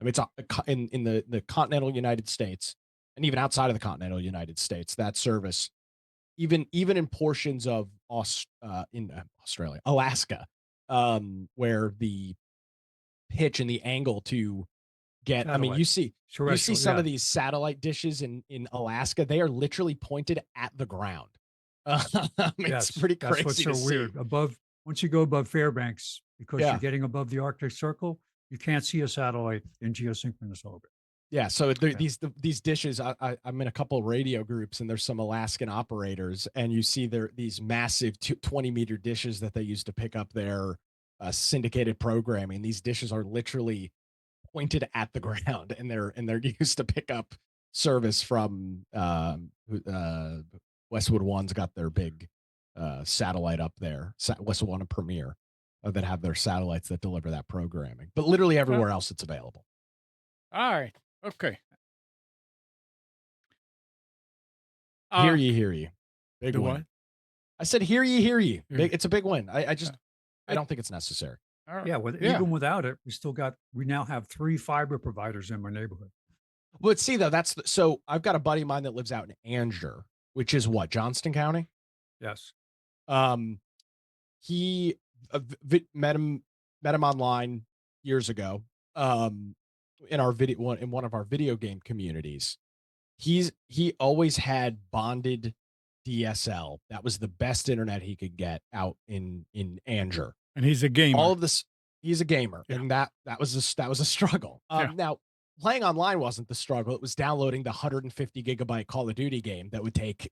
I mean, it's in the continental United States, and even outside of the continental United States, that service, even in portions of in Australia, Alaska, where the pitch and the angle to get, I mean, you see
Terrestrial,
some
yeah.
of these satellite dishes in Alaska, they are literally pointed at the ground. It's
Yes,
pretty
that's
crazy
what's so
to see.
weird. Once you go above Fairbanks, because
Yeah.
you're getting above the Arctic Circle, you can't see a satellite in geosynchronous orbit.
Yeah, so
Yeah.
these dishes, I'm in a couple of radio groups, and there's some Alaskan operators, and you see these massive 20-meter dishes that they use to pick up their syndicated programming. These dishes are literally pointed at the ground, and they're used to pick up service from Westwood One's got their big satellite up there, Westwood One and Premier, that have their satellites that deliver that programming. But literally everywhere else, it's available.
All right. Okay.
Hear ye. Big
The
win.
what?
I said, hear ye.
Hear
Big, it's a big win. I
It-
don't think it's necessary.
All right.
Yeah, even without it, we now have 3 fiber providers in my neighborhood.
But see, though, so I've got a buddy of mine that lives out in Anger, which is what, Johnston County?
Yes.
He met him online years ago. In one of our video game communities. He always had bonded DSL. That was the best internet he could get out in Anger.
And he's a gamer.
All of this, he's a gamer,
Yeah.
and that was a struggle.
Yeah.
Now, playing online wasn't the struggle. It was downloading the 150 gigabyte Call of Duty game that would take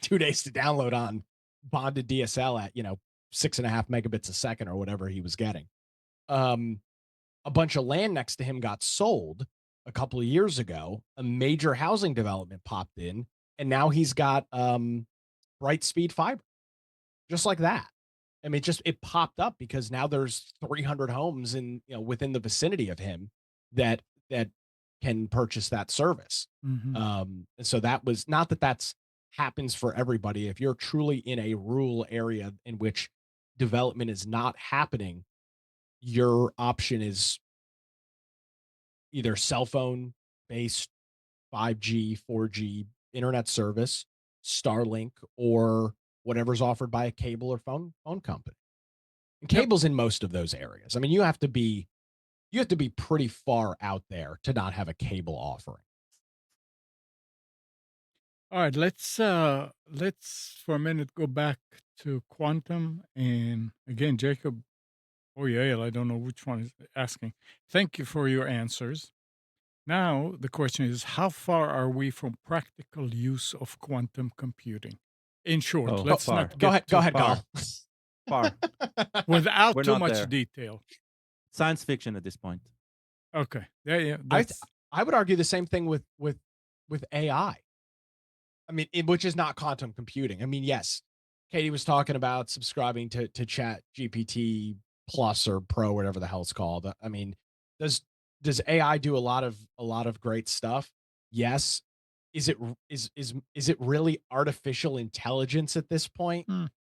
2 days to download on bonded DSL at 6.5 megabits a second or whatever he was getting. A bunch of land next to him got sold a couple of years ago. A major housing development popped in, and now he's got bright speed fiber, just like that. I mean, it popped up because now there's 300 homes within the vicinity of him that can purchase that service.
Mhm.
And so that was not that's happens for everybody. If you're truly in a rural area in which development is not happening, your option is either cell phone based 5G, 4G internet service, Starlink, or whatever's offered by a cable or phone company. And cable's in most of those areas. I mean, you have to be pretty far out there to not have a cable offering.
All right, let's for a minute go back to quantum, and again, Jacob or Yael, I don't know which one is asking. Thank you for your answers. Now the question is, how far are we from practical use of quantum computing? In short,
Oh,
let's
far.
not
Go
get
ahead,
too far.
Carl.
Far.
Without
We're
too
not
much
there.
detail.
Science fiction at this point.
Okay, yeah, that's
I would argue the same thing with AI. I mean, which is not quantum computing. I mean, yes, Katie was talking about subscribing to ChatGPT Plus or Pro, whatever the hell it's called. I mean, does AI do a lot of great stuff? Yes. Is it really artificial intelligence at this point?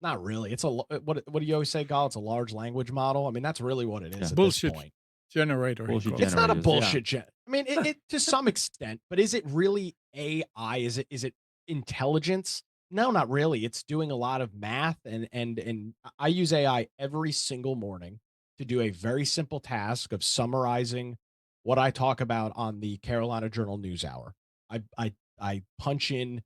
Not really. It's a what do you always say, Gal? It's a large language model. I mean, that's really what it is
Yeah.
at this
Bullshit
point.
generator, he
Bullshit
calls
It's
it.
not a
generators. Yeah.
bullshit I mean, it to some extent, but is it really AI? Is it intelligence? No, not really. It's doing a lot of math and I use AI every single morning to do a very simple task of summarizing what I talk about on the Carolina Journal News Hour. I punch in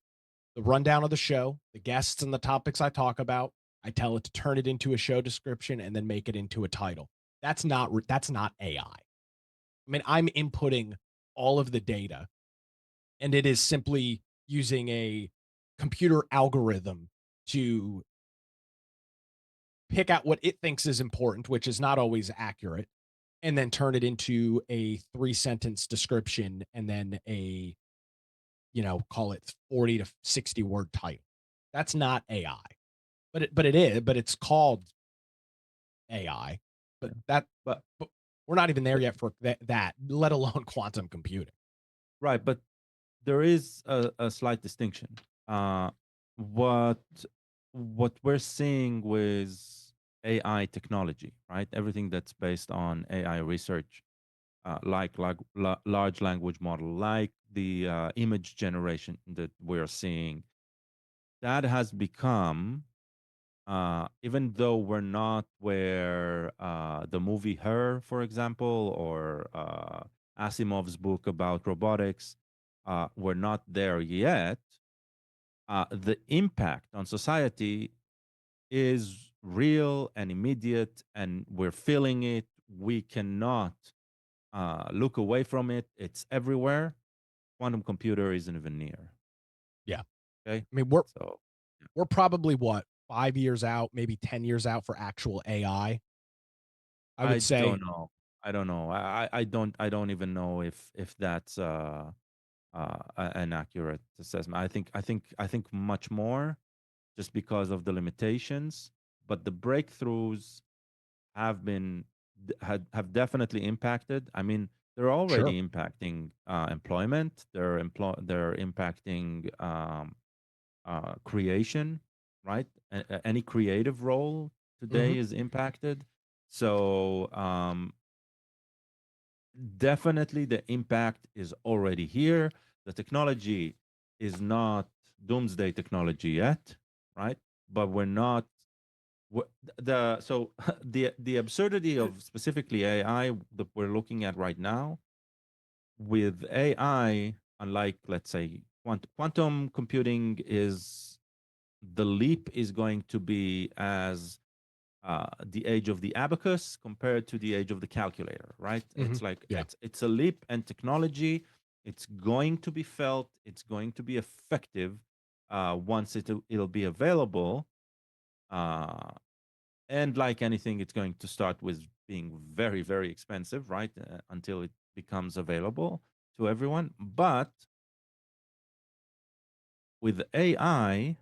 the rundown of the show, the guests and the topics I talk about. I tell it to turn it into a show description and then make it into a title. That's not AI. I mean, I'm inputting all of the data, and it is simply using a computer algorithm to pick out what it thinks is important, which is not always accurate, and then turn it into a 3 sentence description and then a, call it 40 to 60 word title. That's not AI. But it's called AI. But
Yeah.
that
But
but we're not even there
but
yet for that, let alone quantum computing.
right, but there is a slight distinction. Uh, what what we're seeing with AI technology, right? Everything that's based on AI research, large language model, like the image generation that we're seeing, that has become, even though we're not where the movie Her, for example, or Asimov's book about robotics, we're not there yet. The impact on society is real and immediate, and we're feeling it. We cannot look away from it. It's everywhere. Quantum computer isn't even near.
Yeah.
Okay,
I mean, we're
so
we're probably what, 5 years out, maybe 10 years out for actual AI. I
I
would
don't
say
know. I don't know. I don't even know if that's an accurate assessment. I think much more, just because of the limitations. But the breakthroughs have been have definitely impacted. I mean, they're
sure.
already impacting employment. They're impacting creation, right? Any creative role today
Mhm.
is impacted. So definitely the impact is already here. The technology is not doomsday technology yet, right? But we're not the so the absurdity of specifically AI that we're looking at right now with AI, unlike, let's say, quantum computing, is the leap is going to be as the age of the abacus compared to the age of the calculator, right?
Mhm.
It's like
Yeah.
it's a leap and technology. It's going to be felt. It's going to be effective once it'll be available. Uh, and like anything, it's going to start with being very, very expensive, right? Until it becomes available to everyone. But with AI,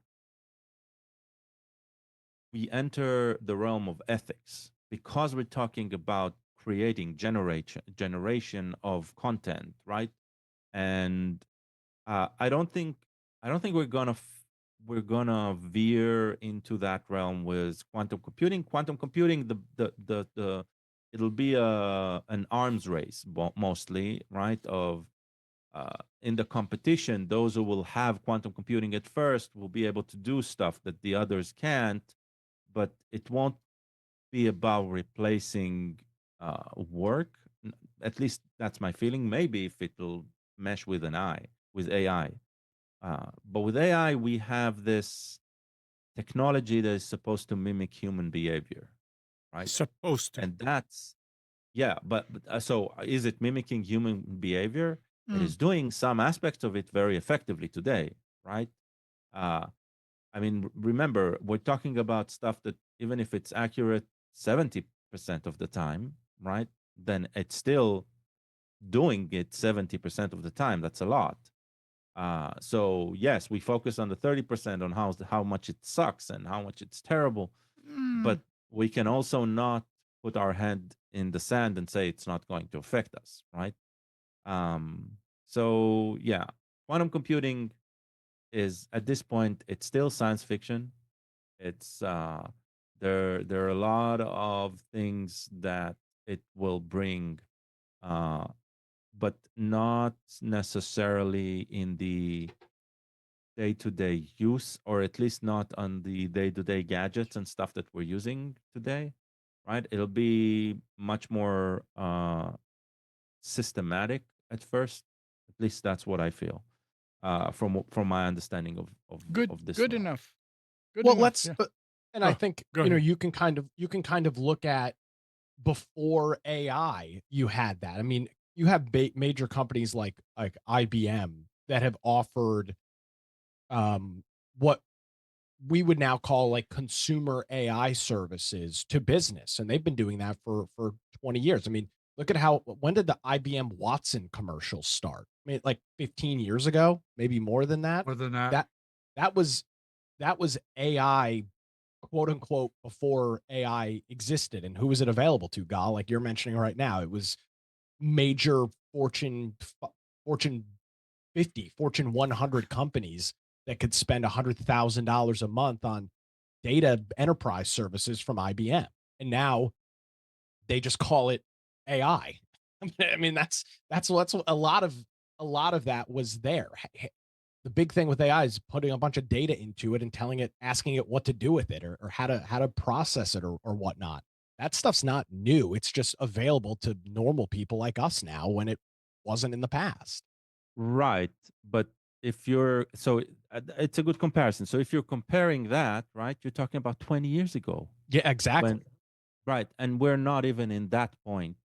we enter the realm of ethics because we're talking about creating generation of content, right? And I don't think we're gonna veer into that realm with quantum computing. Quantum computing, the it'll be an arms race, mostly, right? Of in the competition, those who will have quantum computing at first will be able to do stuff that the others can't, but it won't be about replacing work. At least that's my feeling. Maybe if it'll mesh with AI. But with AI, we have this technology that is supposed to mimic human behavior, right?
Supposed to.
And that's, yeah. So is it mimicking human behavior? It
Mm.
is doing some aspects of it very effectively today, right? Uh, I mean, remember, we're talking about stuff that even if it's accurate 70% of the time, right? Then it's still doing it 70% of the time. That's a lot. So yes, we focus on the 30% on how much it sucks and how much it's terrible,
Mm.
but we can also not put our head in the sand and say it's not going to affect us, right? So yeah, quantum computing is, at this point, it's still science fiction. It's there are a lot of things that it will bring, uh, but not necessarily in the day-to-day use, or at least not on the day-to-day gadgets and stuff that we're using today, right? It'll be much more systematic at first. At least that's what I feel, from my understanding of this
Good
law.
enough. Good
Well,
enough.
let's
Yeah.
and I
Oh,
think
go
you know
ahead.
you can kind of look at before AI, you had that. I mean, you have major companies like IBM that have offered what we would now call like consumer AI services to business, and they've been doing that for 20 years. I mean, look at how when did the IBM Watson commercial start? I mean, like 15 years ago, maybe more than that.
More than that,
That that was that was AI, quote unquote, before AI existed. And who was it available to, Gal? Like you're mentioning right now, it was major Fortune 50, Fortune 100 companies that could spend $100,000 a month on data enterprise services from IBM. And now they just call it AI. I mean, that's a lot of that was there. The big thing with AI is putting a bunch of data into it and telling it, asking it what to do with it, or how to process it, or whatnot. That stuff's not new. It's just available to normal people like us now when it wasn't in the past.
Right. But if you're so it's a good comparison. So if you're comparing that, right, you're talking about 20 years ago
Yeah, exactly.
when, right, and we're not even in that point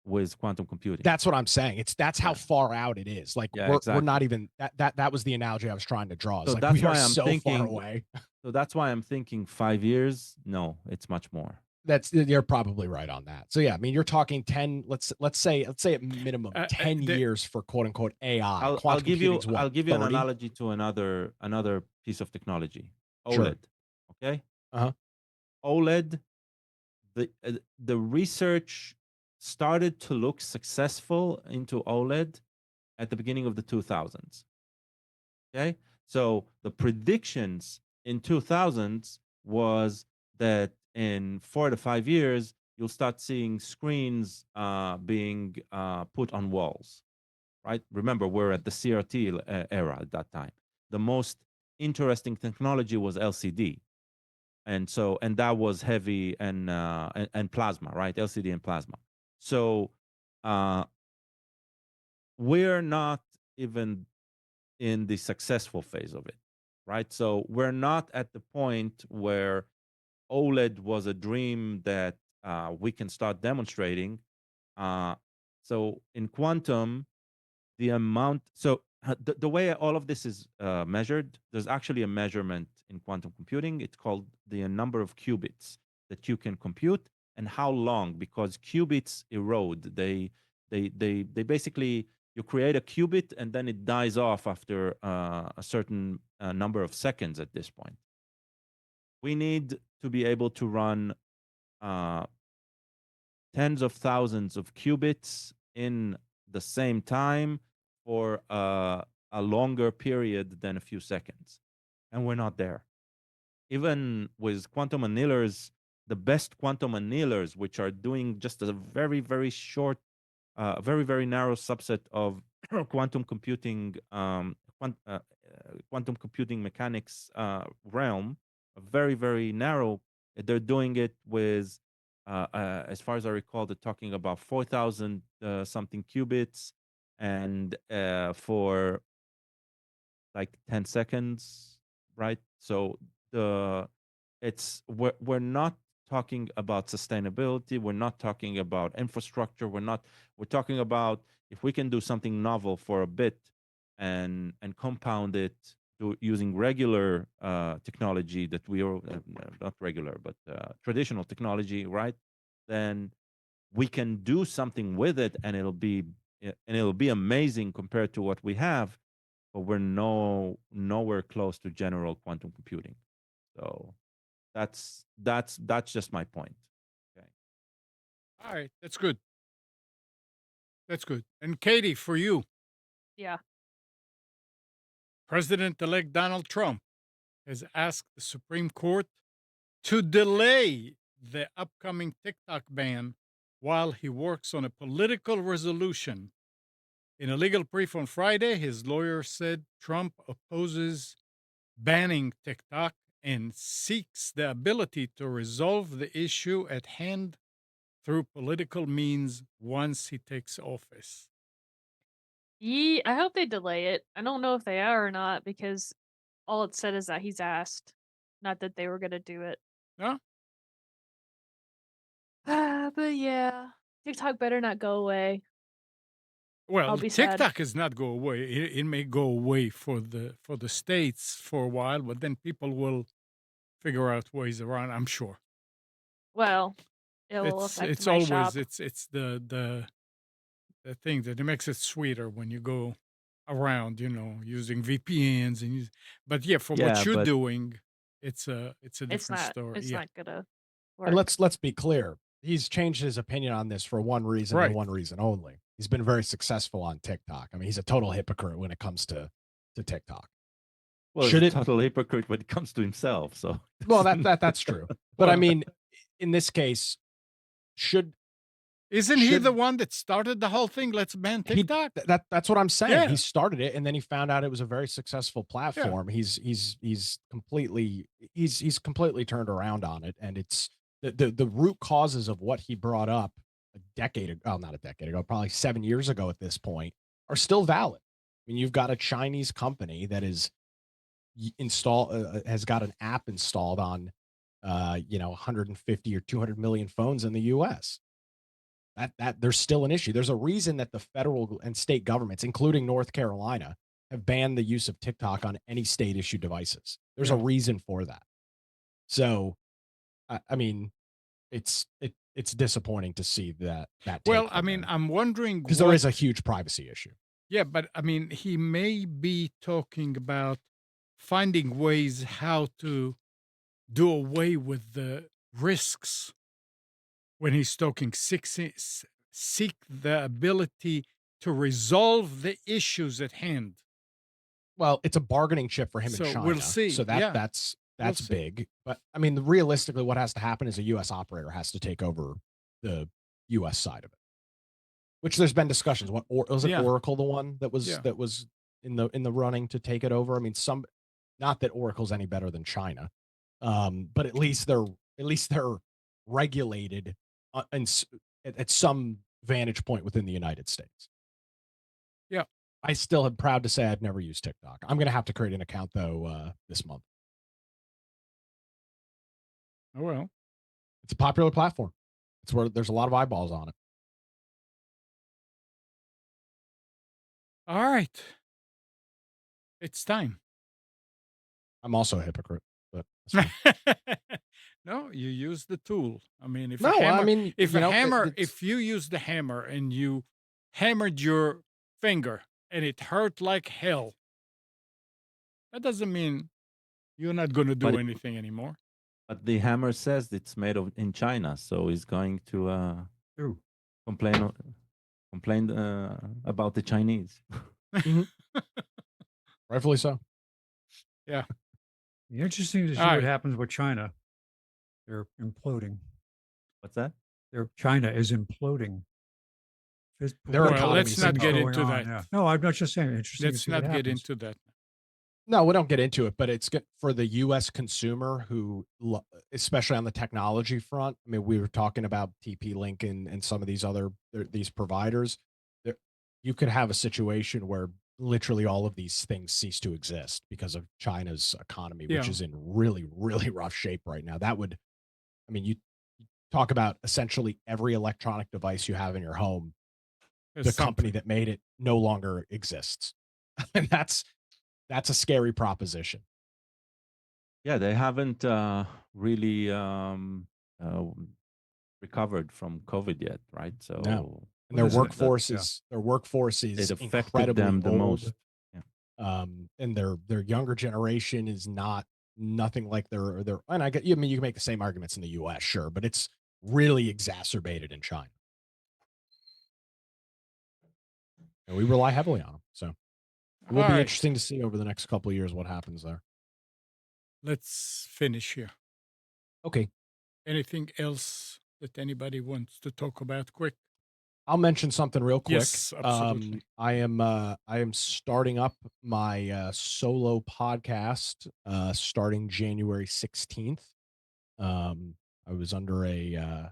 with quantum computing.
That's what I'm saying. That's how
Yeah.
far out it is. Like
Yeah,
we're not
exactly.
even that was the analogy I was trying to draw. It's
So
like
that's
we are
why I'm
so far
thinking
away.
so that's why I'm thinking 5 years. No, it's much more.
That's you're probably right on that. So yeah, I mean you're talking 10, let's say at minimum 10
The,
years for quote unquote AI.
I'll
Quantum
give you
computing's what?
an
30?
analogy to another piece of technology.
Sure.
OLED. Okay?
Uh-huh.
OLED, the research started to look successful into OLED at the beginning of the 2000s. Okay, so the predictions in 2000s was that in 4 to 5 years you'll start seeing screens being put on walls. Right? Remember, we're at the CRT era at that time. The most interesting technology was LCD, and that was heavy and plasma, right? LCD and plasma. So uh, we're not even in the successful phase of it, right? So we're not at the point where OLED was a dream that we can start demonstrating. Uh, so in quantum, the amount, so the way all of this is measured, there's actually a measurement in quantum computing. It's called the number of qubits that you can compute and how long, because qubits erode. They basically, you create a qubit and then it dies off after a certain number of seconds at this point. We need to be able to run uh, tens of thousands of qubits in the same time for a longer period than a few seconds. And we're not there. Even with quantum annealers, the best quantum annealers, which are doing just a very, very short, very, very narrow subset of quantum computing, quantum computing mechanics realm, very, very narrow. They're doing it with, as far as I recall, they're talking about 4,000 something qubits, and for like 10 seconds, right? So the we're not talking about sustainability, we're not talking about infrastructure, we're talking about if we can do something novel for a bit and compound it using regular technology that we are not regular but traditional technology, right? Then we can do something with it and it'll be amazing compared to what we have, but we're nowhere close to general quantum computing. So that's just my point. Okay.
all right. That's good. That's good. And Katie, for you,
Yeah.
President elect Donald Trump has asked the Supreme Court to delay the upcoming TikTok ban while he works on a political resolution. In a legal brief on Friday, his lawyer said Trump opposes banning TikTok and seeks the ability to resolve the issue at hand through political means once he takes office.
I hope they delay it. I don't know if they are or not because all it said is that he's asked, not that they were gonna do it.
No?
But yeah, TikTok better not go away. I'll
Well,
be sad.
TikTok is not go away. It may go away for the states for a while, but then people will figure out ways around, I'm sure.
Well, it will affect
It's
my
always
shop.
it's the thing that it makes it sweeter when you go around, using VPNs but yeah, for
Yeah,
what you're
but
doing, it's a
It's
different
not.
story.
It's
Yeah.
not gonna
And
work.
let's be clear. He's changed his opinion on this for one reason and
Right.
one reason only. He's been very successful on TikTok. I mean, he's a total hypocrite when it comes to TikTok.
well, he's
Should
a
it?
total hypocrite when it comes to himself. So
Well, that's true. But I
Well,
mean, in this case, should
isn't he the
should
one that started the whole thing? Let's ban
he
TikTok.
that's what I'm saying.
Yeah.
He started it and then he found out it was a very successful platform. He's completely turned around on it, and it's the root causes of what he brought up a decade ago, well, not a decade ago, probably 7 years ago at this point, are still valid. I mean, you've got a Chinese company that is has got an app installed on 150 or 200 million phones in the US. That there's still an issue. There's a reason that the federal and state governments, including North Carolina, have banned the use of TikTok on any state issued devices. There's a
Yeah.
reason for that. So, I mean, it's disappointing to see that
Well, I mean, I'm wondering
because there is a huge privacy issue.
Yeah, but I mean, he may be talking about finding ways how to do away with the risks when he's talking seek the ability to resolve the issues at hand.
Well, it's a bargaining chip for him in
So
China.
we'll see.
So
Yeah.
that's
We'll see.
big. But I mean, realistically, what has to happen is a U.S. operator has to take over the U.S. side of it. Which there's been discussions. What was it?
Yeah.
Oracle the one that was
Yeah.
in the running to take it over? I mean, not that Oracle's any better than China, but at least they're regulated at some vantage point within the United States.
Yeah.
I still am proud to say I've never used TikTok. I'm going to have to create an account though this month.
Oh, well.
It's a popular platform. It's where there's a lot of eyeballs on it.
All right. It's time.
I'm also a hypocrite, but that's fine.
No, you use the tool. I mean, if
No,
a hammer,
I mean,
if
you
a
know,
hammer,
it's-
if you use the hammer and you hammered your finger and it hurt like hell, that doesn't mean you're not going to do
But it-
anything anymore.
but the hammer says it's made in China, so he's going to
Ooh.
complain about the Chinese.
rightfully so.
Yeah.
Be interesting to see
All
what
right.
happens with China. They're imploding.
What's that?
China is imploding.
Their
Well,
economy
let's not
Things
get
going
into
on,
that.
yeah. No, I'm not just saying. Interesting to
Let's
see what
not get
happens.
into that.
No, we don't get into it, but it's good for the U.S. consumer who, especially on the technology front. I mean, we were talking about TP-Link and some of these these providers. You could have a situation where literally all of these things cease to exist because of China's economy, which
Yeah.
is in really, really rough shape right now. I mean, you talk about essentially every electronic device you have in your home,
There's
the company
something.
that made it no longer exists. And that's a scary proposition.
Yeah, they haven't really recovered from COVID yet, right? So
No. And
Well,
their
listen,
workforce is
it affected
incredibly
them the
old.
most.
And their younger generation is nothing like their and I mean you can make the same arguments in the US, sure, but it's really exacerbated in China. And we rely heavily on them. So it will
All
be
right.
interesting to see over the next couple of years what happens there.
Let's finish here.
Okay.
Anything else that anybody wants to talk about quick?
I'll mention something real quick.
Yes, absolutely.
I am starting up my solo podcast starting January 16th. I was under a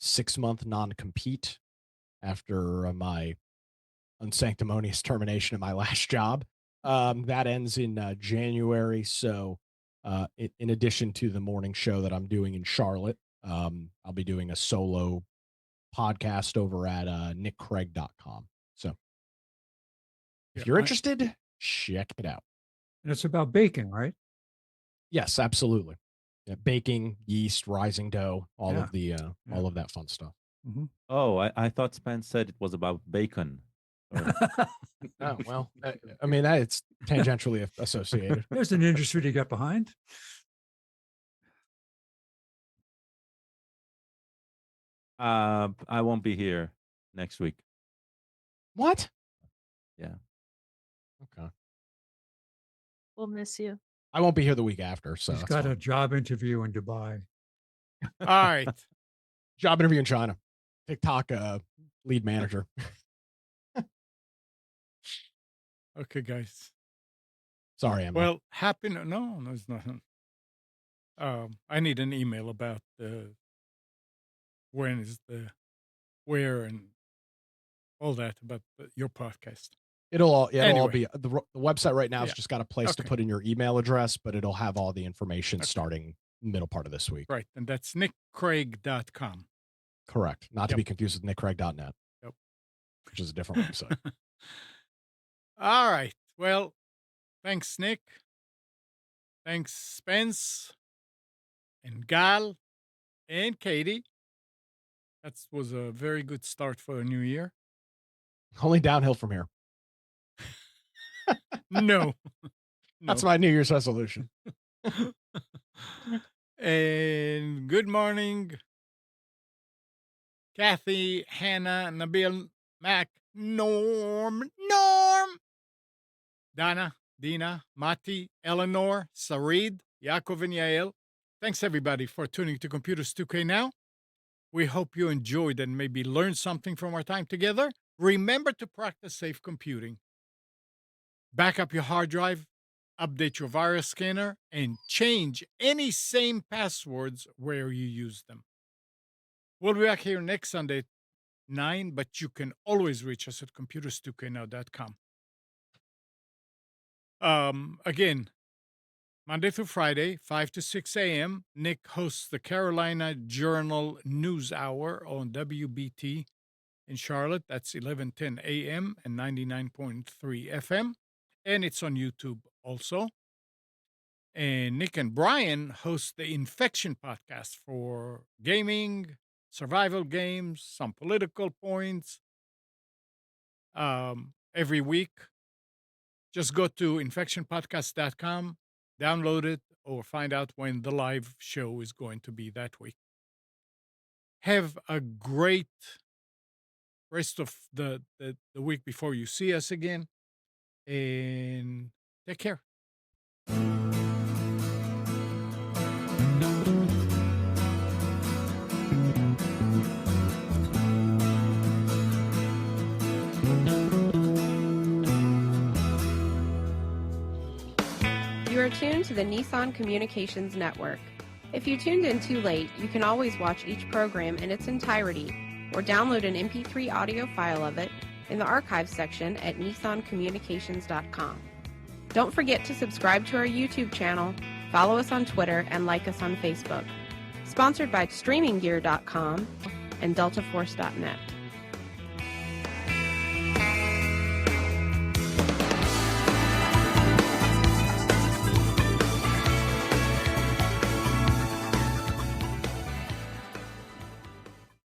6-month non-compete after my unsanctimonious termination of my last job. That ends in January. So, in addition to the morning show that I'm doing in Charlotte, I'll be doing a solo podcast over at nickcraig.com. So, if
Yeah,
you're interested, check it out.
And it's about baking, right?
Yes, absolutely. Yeah, baking, yeast, rising dough, all
Yeah.
of the all of that fun stuff.
Mm-hmm.
Oh, I thought Spence said it was about bacon. Sorry.
Oh well, I mean it's tangentially associated.
There's an industry to get behind.
I won't be here next week.
What?
Yeah.
Okay.
We'll miss you.
I won't be here the week after, so
He's
that's
got a
fine.
job interview in Dubai.
All right.
Job interview in China. TikTok lead manager.
Okay, guys.
Sorry, Emma.
Well, happy no, it's nothing. I need an email about when is the where and all that about your podcast.
It'll all
Anyway.
be the website right now has
Yeah.
just got a place to
Okay.
put in your email address, but it'll have all the information
Okay.
starting middle part of this week.
Right, and that's nickcraig.com.
Correct. Not to
Yep.
be confused with nickcraig.net.
Yep.
Which is a different website.
All right. Well, thanks, Nick. Thanks, Spence and Gal and Katie. That was a very good start for a new year.
Only downhill from here.
No.
That's my New Year's resolution.
And good morning, Kathy, Hannah, Nabil, Mac, Norm, Dana, Dina, Mati, Eleanor, Sarid, Yaakov, and Yael. Thanks, everybody, for tuning to Computers 2K Now. We hope you enjoyed and maybe learned something from our time together. Remember to practice safe computing. Back up your hard drive, update your virus scanner, and change any same passwords where you use them. We'll be back here next Sunday at 9, but you can always reach us at computers2know.com. Again, Monday through Friday, 5 to 6 a.m., Nick hosts the Carolina Journal News Hour on WBT in Charlotte. That's 11:10 a.m. and 99.3 FM. And it's on YouTube also. And Nick and Brian host the Infection podcast for gaming, survival games, some political points. Every week, just go to infectionpodcast.com, download it, or find out when the live show is going to be that week. Have a great rest of the week before you see us again, and take care.
You are tuned to the Nissan Communications Network. If you tuned in too late, you can always watch each program in its entirety or download an MP3 audio file of it in the archives section at nissancommunications.com. Don't forget to subscribe to our YouTube channel, follow us on Twitter, and like us on Facebook. Sponsored by StreamingGear.com and DeltaForce.net.